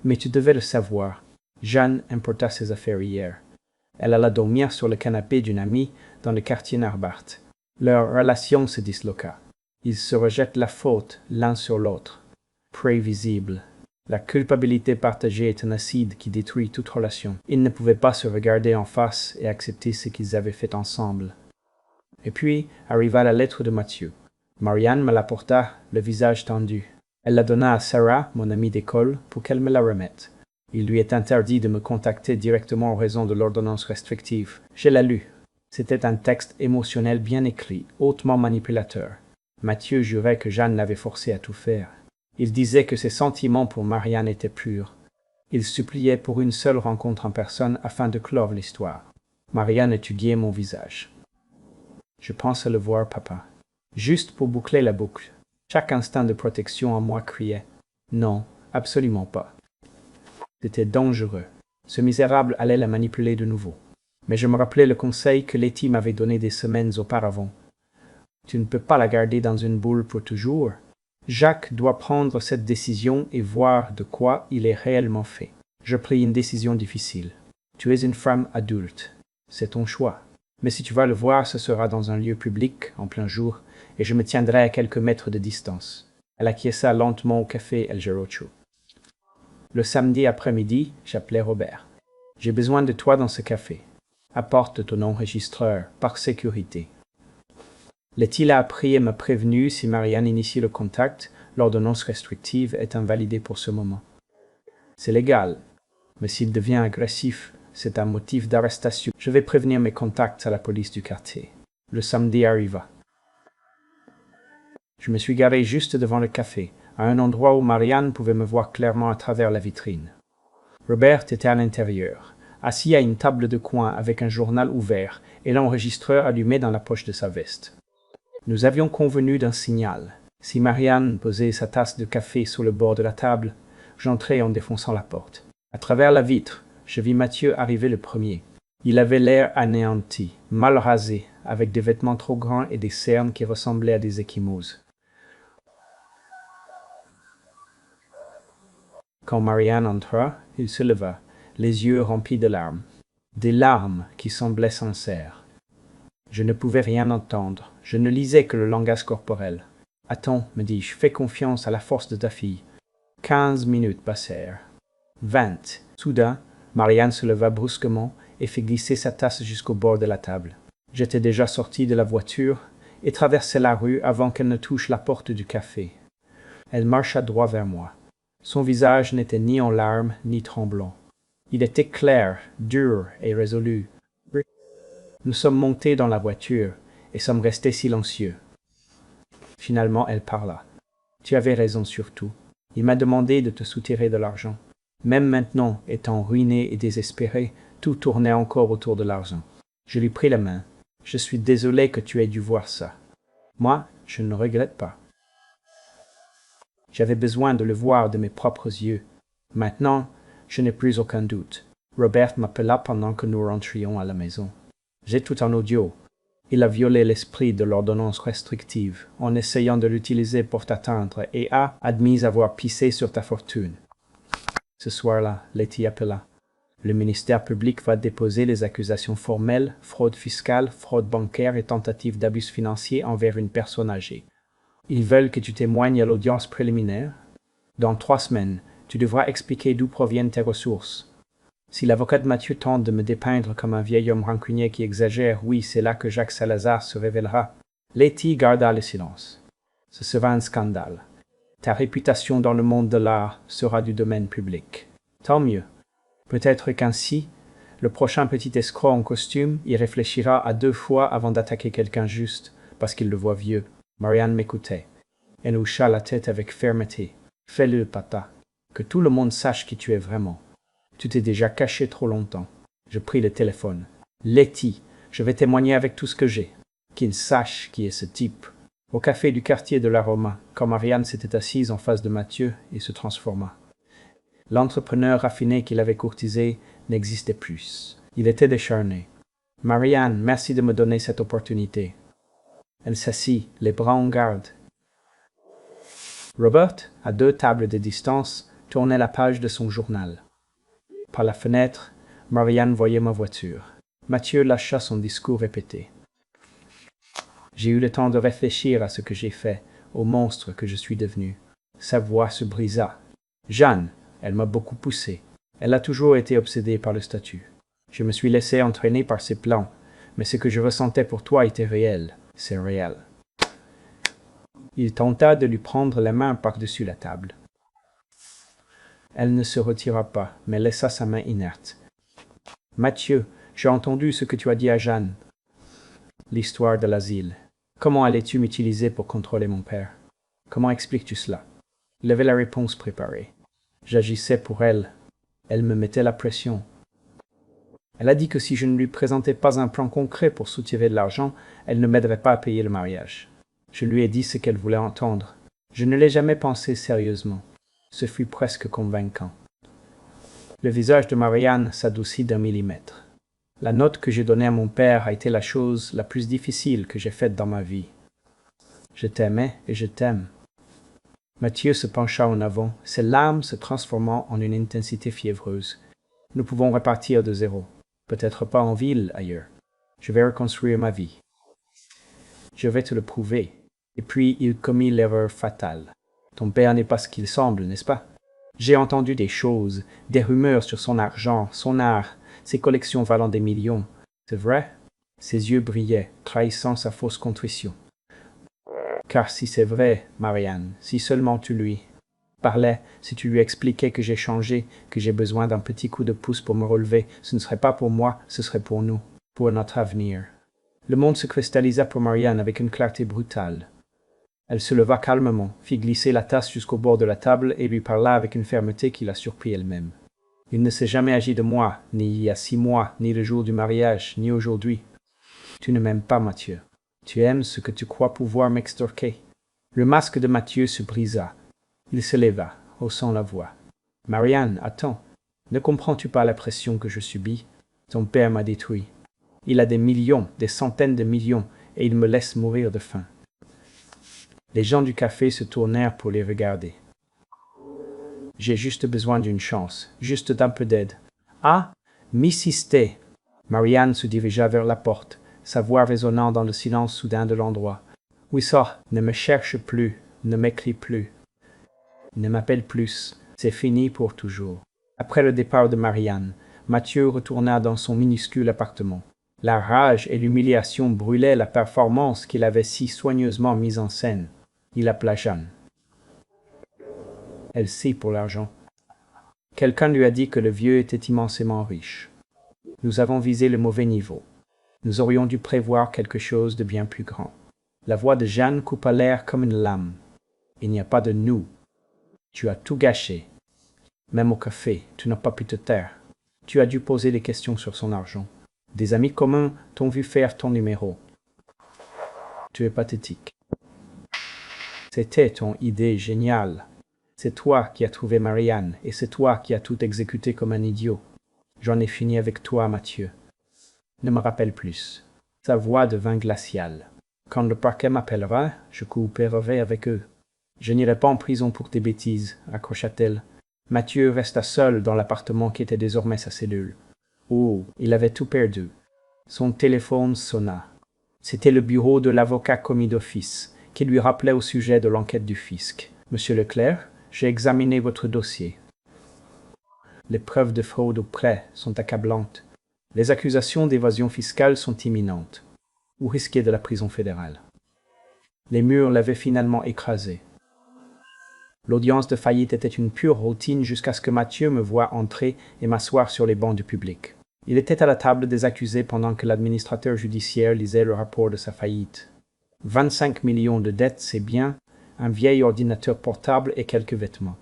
mais tu devais le savoir. Jeanne importa ses affaires hier. Elle alla dormir sur le canapé d'une amie dans le quartier Narbart. Leur relation se disloqua. Ils se rejettent la faute l'un sur l'autre. Prévisible. La culpabilité partagée est un acide qui détruit toute relation. Ils ne pouvaient pas se regarder en face et accepter ce qu'ils avaient fait ensemble. Et puis arriva la lettre de Mathieu. Marianne me l'apporta, le visage tendu. Elle la donna à Sarah, mon amie d'école, pour qu'elle me la remette. Il lui est interdit de me contacter directement en raison de l'ordonnance restrictive. Je l'ai lu. C'était un texte émotionnel bien écrit, hautement manipulateur. Mathieu jurait que Jeanne l'avait forcé à tout faire. Il disait que ses sentiments pour Marianne étaient purs. Il suppliait pour une seule rencontre en personne afin de clore l'histoire. Marianne étudiait mon visage. Je pense à le voir, papa. Juste pour boucler la boucle. Chaque instinct de protection en moi criait « Non, absolument pas ». C'était dangereux. Ce misérable allait la manipuler de nouveau. Mais je me rappelais le conseil que Letty m'avait donné des semaines auparavant. Tu ne peux pas la garder dans une boule pour toujours. Jacques doit prendre cette décision et voir de quoi il est réellement fait. Je pris une décision difficile. Tu es une femme adulte. C'est ton choix. Mais si tu vas le voir, ce sera dans un lieu public, en plein jour, et je me tiendrai à quelques mètres de distance. Elle acquiesça lentement au café El Jarocho. Le samedi après-midi, j'appelai Robert. J'ai besoin de toi dans ce café. Apporte ton enregistreur, par sécurité. Letty l'a appris et m'a prévenu si Marianne initie le contact, l'ordonnance restrictive est invalidée pour ce moment. C'est légal, mais s'il devient agressif, c'est un motif d'arrestation. Je vais prévenir mes contacts à la police du quartier. Le samedi arriva. Je me suis garé juste devant le café, à un endroit où Marianne pouvait me voir clairement à travers la vitrine. Robert était à l'intérieur, assis à une table de coin avec un journal ouvert et l'enregistreur allumé dans la poche de sa veste. Nous avions convenu d'un signal. Si Marianne posait sa tasse de café sur le bord de la table, j'entrais en défonçant la porte. À travers la vitre, je vis Mathieu arriver le premier. Il avait l'air anéanti, mal rasé, avec des vêtements trop grands et des cernes qui ressemblaient à des ecchymoses. Quand Marianne entra, il se leva, les yeux remplis de larmes. Des larmes qui semblaient sincères. Je ne pouvais rien entendre, je ne lisais que le langage corporel. « Attends, me dis-je, fais confiance à la force de ta fille. » 15 minutes passèrent. 20. Soudain, Marianne se leva brusquement et fit glisser sa tasse jusqu'au bord de la table. J'étais déjà sorti de la voiture et traversai la rue avant qu'elle ne touche la porte du café. Elle marcha droit vers moi. Son visage n'était ni en larmes ni tremblant. Il était clair, dur et résolu. Nous sommes montés dans la voiture et sommes restés silencieux. Finalement, elle parla. « Tu avais raison surtout. Il m'a demandé de te soutirer de l'argent. Même maintenant, étant ruiné et désespéré, tout tournait encore autour de l'argent. Je lui pris la main. Je suis désolé que tu aies dû voir ça. Moi, je ne regrette pas. J'avais besoin de le voir de mes propres yeux. Maintenant, je n'ai plus aucun doute. Robert m'appela pendant que nous rentrions à la maison. J'ai tout en audio. Il a violé l'esprit de l'ordonnance restrictive en essayant de l'utiliser pour t'atteindre et a admis avoir pissé sur ta fortune. Ce soir-là, Letty appela. Le ministère public va déposer les accusations formelles, fraude fiscale, fraude bancaire et tentative d'abus financier envers une personne âgée. Ils veulent que tu témoignes à l'audience préliminaire. Dans 3 semaines, tu devras expliquer d'où proviennent tes ressources. Si l'avocat de Mathieu tente de me dépeindre comme un vieil homme rancunier qui exagère, oui, c'est là que Jacques Salazar se révélera. Letty garda le silence. Ce sera un scandale. Ta réputation dans le monde de l'art sera du domaine public. Tant mieux. Peut-être qu'ainsi, le prochain petit escroc en costume y réfléchira à 2 fois avant d'attaquer quelqu'un juste, parce qu'il le voit vieux. Marianne m'écoutait. Elle hocha la tête avec fermeté. Fais-le, papa. Que tout le monde sache qui tu es vraiment. Tu t'es déjà caché trop longtemps. Je pris le téléphone. Letty, je vais témoigner avec tout ce que j'ai. Qu'il sache qui est ce type. Au café du quartier de la Roma, quand Marianne s'était assise en face de Mathieu, il se transforma. L'entrepreneur raffiné qu'il avait courtisé n'existait plus. Il était décharné. « Marianne, merci de me donner cette opportunité. » Elle s'assit, les bras en garde. Robert, à 2 tables de distance, tournait la page de son journal. Par la fenêtre, Marianne voyait ma voiture. Mathieu lâcha son discours répété. J'ai eu le temps de réfléchir à ce que j'ai fait, au monstre que je suis devenu. Sa voix se brisa. Jeanne, elle m'a beaucoup poussé. Elle a toujours été obsédée par le statut. Je me suis laissé entraîner par ses plans, mais ce que je ressentais pour toi était réel. C'est réel. Il tenta de lui prendre la main par-dessus la table. Elle ne se retira pas, mais laissa sa main inerte. « Mathieu, j'ai entendu ce que tu as dit à Jeanne. L'histoire de l'asile. Comment allais-tu m'utiliser pour contrôler mon père? Comment expliques-tu cela? » Il avait la réponse préparée. J'agissais pour elle. Elle me mettait la pression. Elle a dit que si je ne lui présentais pas un plan concret pour soutirer de l'argent, elle ne m'aiderait pas à payer le mariage. Je lui ai dit ce qu'elle voulait entendre. Je ne l'ai jamais pensé sérieusement. Ce fut presque convaincant. Le visage de Marianne s'adoucit d'1 millimètre. La note que j'ai donnée à mon père a été la chose la plus difficile que j'ai faite dans ma vie. Je t'aimais et je t'aime. Mathieu se pencha en avant, ses larmes se transformant en une intensité fiévreuse. Nous pouvons repartir de zéro. Peut-être pas en ville, ailleurs. Je vais reconstruire ma vie. Je vais te le prouver. Et puis il commit l'erreur fatale. Ton père n'est pas ce qu'il semble, n'est-ce pas? J'ai entendu des choses, des rumeurs sur son argent, son art, ses collections valant des millions. C'est vrai? Ses yeux brillaient, trahissant sa fausse contrition. Car si c'est vrai, Marianne, si seulement tu lui parlais, si tu lui expliquais que j'ai changé, que j'ai besoin d'un petit coup de pouce pour me relever, ce ne serait pas pour moi, ce serait pour nous, pour notre avenir. Le monde se cristallisa pour Marianne avec une clarté brutale. Elle se leva calmement, fit glisser la tasse jusqu'au bord de la table et lui parla avec une fermeté qui la surprit elle-même. Il ne s'est jamais agi de moi, ni il y a 6 mois, ni le jour du mariage, ni aujourd'hui. Tu ne m'aimes pas, Mathieu. Tu aimes ce que tu crois pouvoir m'extorquer. Le masque de Mathieu se brisa. Il se leva, haussant la voix. Marianne, attends. Ne comprends-tu pas la pression que je subis? Ton père m'a détruit. Il a des millions, des centaines de millions, et il me laisse mourir de faim. Les gens du café se tournèrent pour les regarder. J'ai juste besoin d'une chance, juste d'un peu d'aide. Ah, Mrs. T. Marianne se dirigea vers la porte, sa voix résonnant dans le silence soudain de l'endroit. Oui, ça, ne me cherche plus, ne m'écris plus. Ne m'appelle plus, c'est fini pour toujours. Après le départ de Marianne, Mathieu retourna dans son minuscule appartement. La rage et l'humiliation brûlaient la performance qu'il avait si soigneusement mise en scène. Il appela Jeanne. Elle sait pour l'argent. Quelqu'un lui a dit que le vieux était immensément riche. Nous avons visé le mauvais niveau. Nous aurions dû prévoir quelque chose de bien plus grand. La voix de Jeanne coupa l'air comme une lame. Il n'y a pas de nous. Tu as tout gâché. Même au café, tu n'as pas pu te taire. Tu as dû poser des questions sur son argent. Des amis communs t'ont vu faire ton numéro. Tu es pathétique. C'était ton idée géniale. C'est toi qui as trouvé Marianne, et c'est toi qui as tout exécuté comme un idiot. J'en ai fini avec toi, Mathieu. Ne me rappelle plus. Sa voix devint glaciale. Quand le parquet m'appellera, je coopérerai avec eux. Je n'irai pas en prison pour tes bêtises, accrocha-t-elle. Mathieu resta seul dans l'appartement qui était désormais sa cellule. Oh, il avait tout perdu. Son téléphone sonna. C'était le bureau de l'avocat commis d'office, qui lui rappelait au sujet de l'enquête du fisc. Monsieur Leclerc, j'ai examiné votre dossier. Les preuves de fraude au prêt sont accablantes. Les accusations d'évasion fiscale sont imminentes. Vous risquez de la prison fédérale. Les murs l'avaient finalement écrasé. L'audience de faillite était une pure routine jusqu'à ce que Mathieu me voie entrer et m'asseoir sur les bancs du public. Il était à la table des accusés pendant que l'administrateur judiciaire lisait le rapport de sa faillite. 25 millions de dettes, c'est bien, un vieil ordinateur portable et quelques vêtements.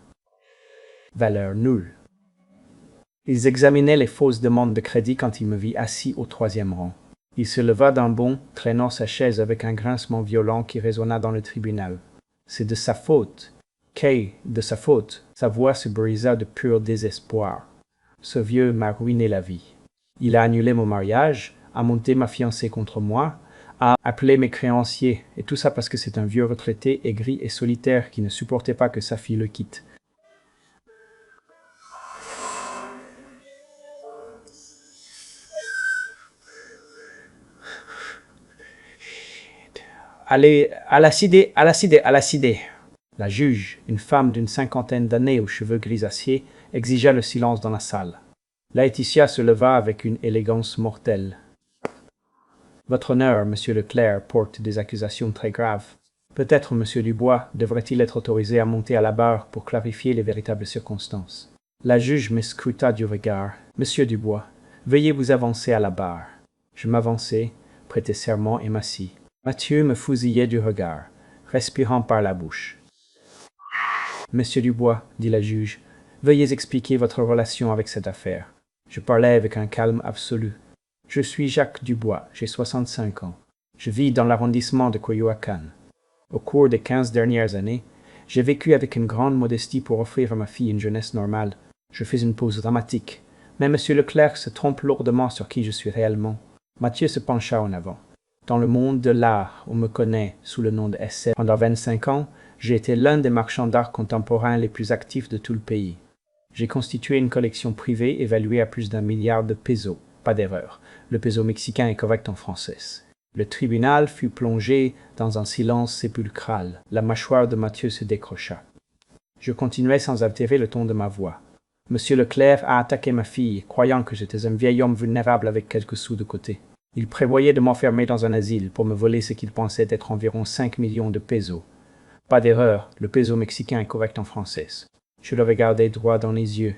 Valeur nulle. Ils examinaient les fausses demandes de crédit quand il me vit assis au 3e rang. Il se leva d'un bond, traînant sa chaise avec un grincement violent qui résonna dans le tribunal. C'est de sa faute. Qu'est de sa faute? Sa voix se brisa de pur désespoir. Ce vieux m'a ruiné la vie. Il a annulé mon mariage, a monté ma fiancée contre moi, a appelé mes créanciers, et tout ça parce que c'est un vieux retraité aigri et solitaire qui ne supportait pas que sa fille le quitte. Allez, à la cité, à la cité, à la cité. La juge, une femme d'une 50aine d'années aux cheveux grisaciers, exigea le silence dans la salle. Laetitia se leva avec une élégance mortelle. Votre honneur, monsieur Leclerc, porte des accusations très graves. Peut-être monsieur Dubois devrait-il être autorisé à monter à la barre pour clarifier les véritables circonstances. La juge me scruta du regard. Monsieur Dubois, veuillez vous avancer à la barre. Je m'avançai, prêtai serment et m'assis. Mathieu me fusillait du regard, respirant par la bouche. Monsieur Dubois, dit la juge, veuillez expliquer votre relation avec cette affaire. Je parlais avec un calme absolu. Je suis Jacques Dubois, j'ai 65 ans. Je vis dans l'arrondissement de Coyoacán. Au cours des 15 dernières années, j'ai vécu avec une grande modestie pour offrir à ma fille une jeunesse normale. Je fais une pause dramatique, mais monsieur Leclerc se trompe lourdement sur qui je suis réellement. Mathieu se pencha en avant. Dans le monde de l'art, on me connaît sous le nom de SF. Pendant 25 ans, j'ai été l'un des marchands d'art contemporains les plus actifs de tout le pays. J'ai constitué une collection privée évaluée à plus d'1 milliard de pesos. Pas d'erreur, le peso mexicain est correct en français. Le tribunal fut plongé dans un silence sépulcral. La mâchoire de Mathieu se décrocha. Je continuai sans altérer le ton de ma voix. Monsieur Leclerc a attaqué ma fille, croyant que j'étais un vieil homme vulnérable avec quelques sous de côté. Il prévoyait de m'enfermer dans un asile pour me voler ce qu'il pensait être environ 5 millions de pesos. Pas d'erreur, le peso mexicain est correct en français. Je le regardai droit dans les yeux.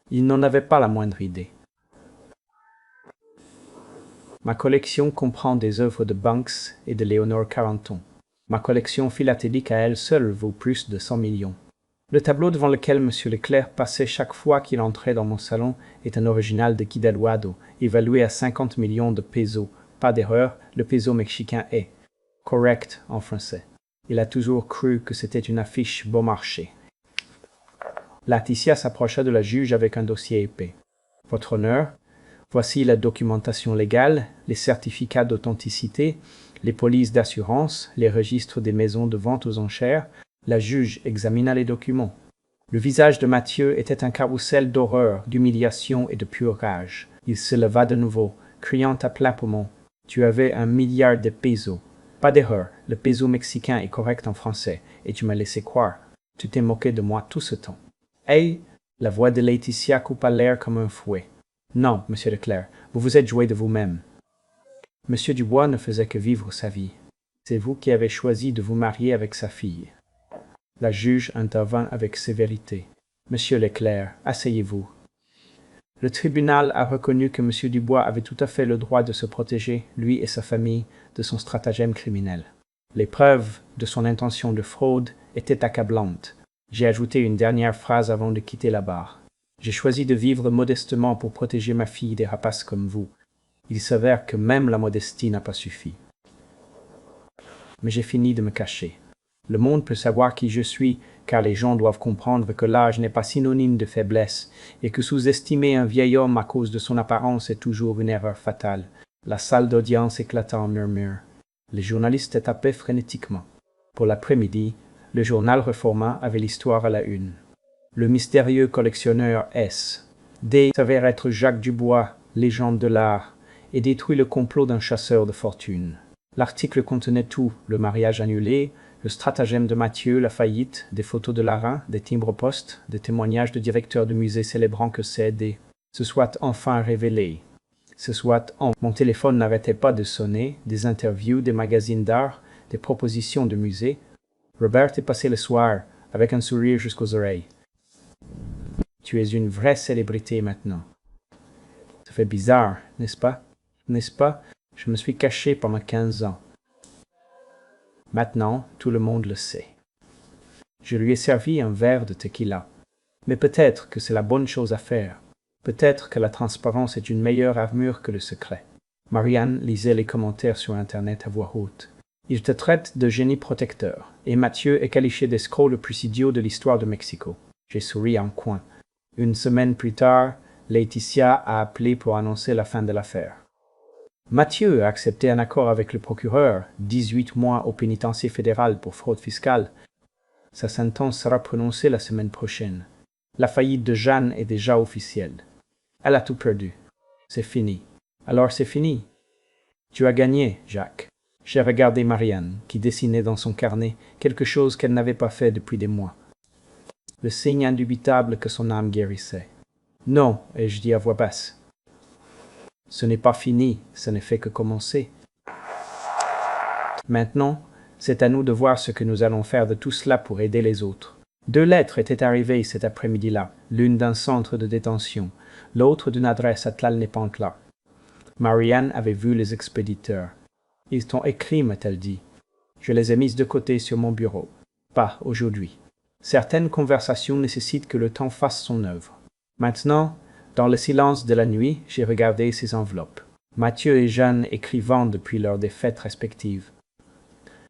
Il n'en avait pas la moindre idée. Ma collection comprend des œuvres de Banks et de Léonore Carenton. Ma collection philatélique à elle seule vaut plus de 100 millions. Le tableau devant lequel M. Leclerc passait chaque fois qu'il entrait dans mon salon est un original de Guy Delgado, évalué à 50 millions de pesos. Pas d'erreur, le peso mexicain est correct en français. Il a toujours cru que c'était une affiche bon marché. Laetitia s'approcha de la juge avec un dossier épais. « Votre honneur, voici la documentation légale, les certificats d'authenticité, les polices d'assurance, les registres des maisons de vente aux enchères. » La juge examina les documents. Le visage de Mathieu était un carrousel d'horreur, d'humiliation et de pure rage. Il se leva de nouveau, criant à plein poumon. « Tu avais 1 milliard de pesos. Pas d'erreur, le peso mexicain est correct en français, et tu m'as laissé croire. Tu t'es moqué de moi tout ce temps. » Hey, la voix de Laetitia coupa l'air comme un fouet. « Non, monsieur Leclerc, vous vous êtes joué de vous-même. Monsieur Dubois ne faisait que vivre sa vie. C'est vous qui avez choisi de vous marier avec sa fille. » La juge intervint avec sévérité. « Monsieur Leclerc, asseyez-vous. Le tribunal a reconnu que M. Dubois avait tout à fait le droit de se protéger, lui et sa famille, de son stratagème criminel. Les preuves de son intention de fraude étaient accablantes. J'ai ajouté une dernière phrase avant de quitter la barre. J'ai choisi de vivre modestement pour protéger ma fille des rapaces comme vous. Il s'avère que même la modestie n'a pas suffi. Mais j'ai fini de me cacher. Le monde peut savoir qui je suis, car les gens doivent comprendre que l'âge n'est pas synonyme de faiblesse, et que sous-estimer un vieil homme à cause de son apparence est toujours une erreur fatale. La salle d'audience éclata en murmures. Les journalistes tapaient frénétiquement. Pour l'après-midi, le journal Reforma avait l'histoire à la une. Le mystérieux collectionneur S. D. s'avère être Jacques Dubois, légende de l'art, et détruit le complot d'un chasseur de fortune. L'article contenait tout, le mariage annulé, le stratagème de Mathieu, la faillite, des photos de Lara, des timbres-poste, des témoignages de directeurs de musées célébrant que C.D. se soit enfin révélé. Mon téléphone n'arrêtait pas de sonner, des interviews, des magazines d'art, des propositions de musées. Robert est passé le soir, avec un sourire jusqu'aux oreilles. Tu es une vraie célébrité maintenant. Ça fait bizarre, n'est-ce pas? N'est-ce pas? Je me suis caché pendant 15 ans. Maintenant, tout le monde le sait. Je lui ai servi un verre de tequila. Mais peut-être que c'est la bonne chose à faire. Peut-être que la transparence est une meilleure armure que le secret. Marianne lisait les commentaires sur Internet à voix haute. Il te traite de génie protecteur, et Mathieu est qualifié d'escroc le plus idiot de l'histoire de Mexico. J'ai souri en coin. Une semaine plus tard, Laetitia a appelé pour annoncer la fin de l'affaire. Mathieu a accepté un accord avec le procureur, 18 mois au pénitencier fédéral pour fraude fiscale. Sa sentence sera prononcée la semaine prochaine. La faillite de Jeanne est déjà officielle. Elle a tout perdu. C'est fini. Alors c'est fini. Tu as gagné, Jacques. J'ai regardé Marianne, qui dessinait dans son carnet quelque chose qu'elle n'avait pas fait depuis des mois. Le signe indubitable que son âme guérissait. Non, ai-je dit à voix basse. Ce n'est pas fini, ça ne fait que commencer. Maintenant, c'est à nous de voir ce que nous allons faire de tout cela pour aider les autres. 2 lettres étaient arrivées cet après-midi-là, l'une d'un centre de détention, l'autre d'une adresse à Tlalnepantla. Marianne avait vu les expéditeurs. Ils t'ont écrit, m'a-t-elle dit. Je les ai mises de côté sur mon bureau. Pas aujourd'hui. Certaines conversations nécessitent que le temps fasse son œuvre. Maintenant, dans le silence de la nuit, j'ai regardé ces enveloppes. Mathieu et Jeanne écrivant depuis leurs défaites respectives.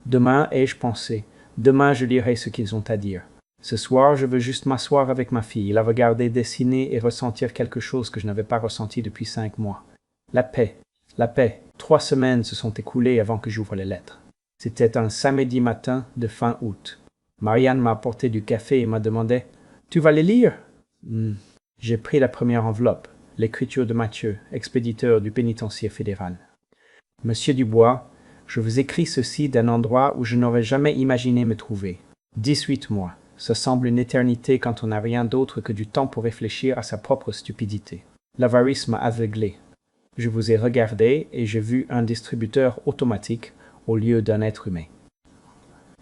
Demain, ai-je pensé, demain je lirai ce qu'ils ont à dire. Ce soir, je veux juste m'asseoir avec ma fille, la regarder dessiner et ressentir quelque chose que je n'avais pas ressenti depuis 5 mois. La paix, la paix. 3 semaines se sont écoulées avant que j'ouvre les lettres. C'était un samedi matin de fin août. Marianne m'a apporté du café et m'a demandé « Tu vas les lire ?» J'ai pris la première enveloppe, l'écriture de Mathieu, expéditeur du pénitencier fédéral. « Monsieur Dubois, je vous écris ceci d'un endroit où je n'aurais jamais imaginé me trouver. 18 mois. Ça semble une éternité quand on n'a rien d'autre que du temps pour réfléchir à sa propre stupidité. L'avarice m'a aveuglé. Je vous ai regardé et j'ai vu un distributeur automatique au lieu d'un être humain.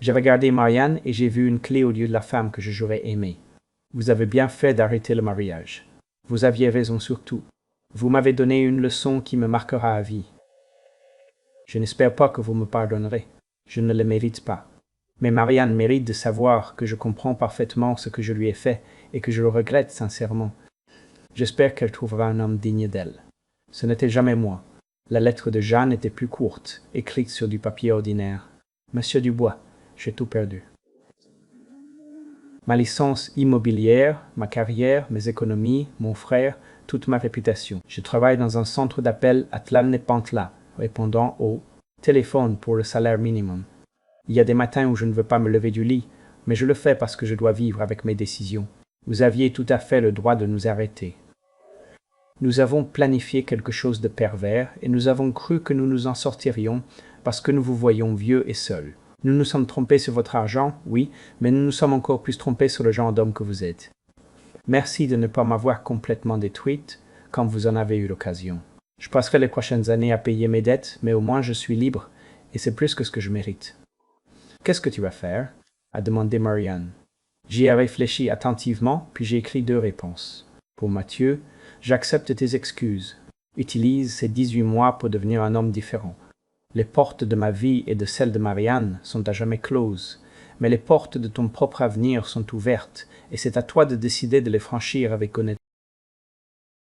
J'ai regardé Marianne et j'ai vu une clé au lieu de la femme que je j'aurais aimée. Vous avez bien fait d'arrêter le mariage. Vous aviez raison sur tout. Vous m'avez donné une leçon qui me marquera à vie. Je n'espère pas que vous me pardonnerez. Je ne le mérite pas. Mais Marianne mérite de savoir que je comprends parfaitement ce que je lui ai fait et que je le regrette sincèrement. J'espère qu'elle trouvera un homme digne d'elle. Ce n'était jamais moi. La lettre de Jeanne était plus courte, écrite sur du papier ordinaire. Monsieur Dubois, j'ai tout perdu. Ma licence immobilière, ma carrière, mes économies, mon frère, toute ma réputation. Je travaille dans un centre d'appel à Tlalnepantla, répondant au téléphone pour le salaire minimum. Il y a des matins où je ne veux pas me lever du lit, mais je le fais parce que je dois vivre avec mes décisions. Vous aviez tout à fait le droit de nous arrêter. Nous avons planifié quelque chose de pervers et nous avons cru que nous nous en sortirions parce que nous vous voyions vieux et seuls. Nous nous sommes trompés sur votre argent, oui, mais nous nous sommes encore plus trompés sur le genre d'homme que vous êtes. Merci de ne pas m'avoir complètement détruite quand vous en avez eu l'occasion. Je passerai les prochaines années à payer mes dettes, mais au moins je suis libre, et c'est plus que ce que je mérite. Qu'est-ce que tu vas faire? A demandé Marianne. J'y ai réfléchi attentivement, puis j'ai écrit 2 réponses. Pour Mathieu, j'accepte tes excuses. Utilise ces 18 mois pour devenir un homme différent. Les portes de ma vie et de celles de Marianne sont à jamais closes, mais les portes de ton propre avenir sont ouvertes, et c'est à toi de décider de les franchir avec honnêteté.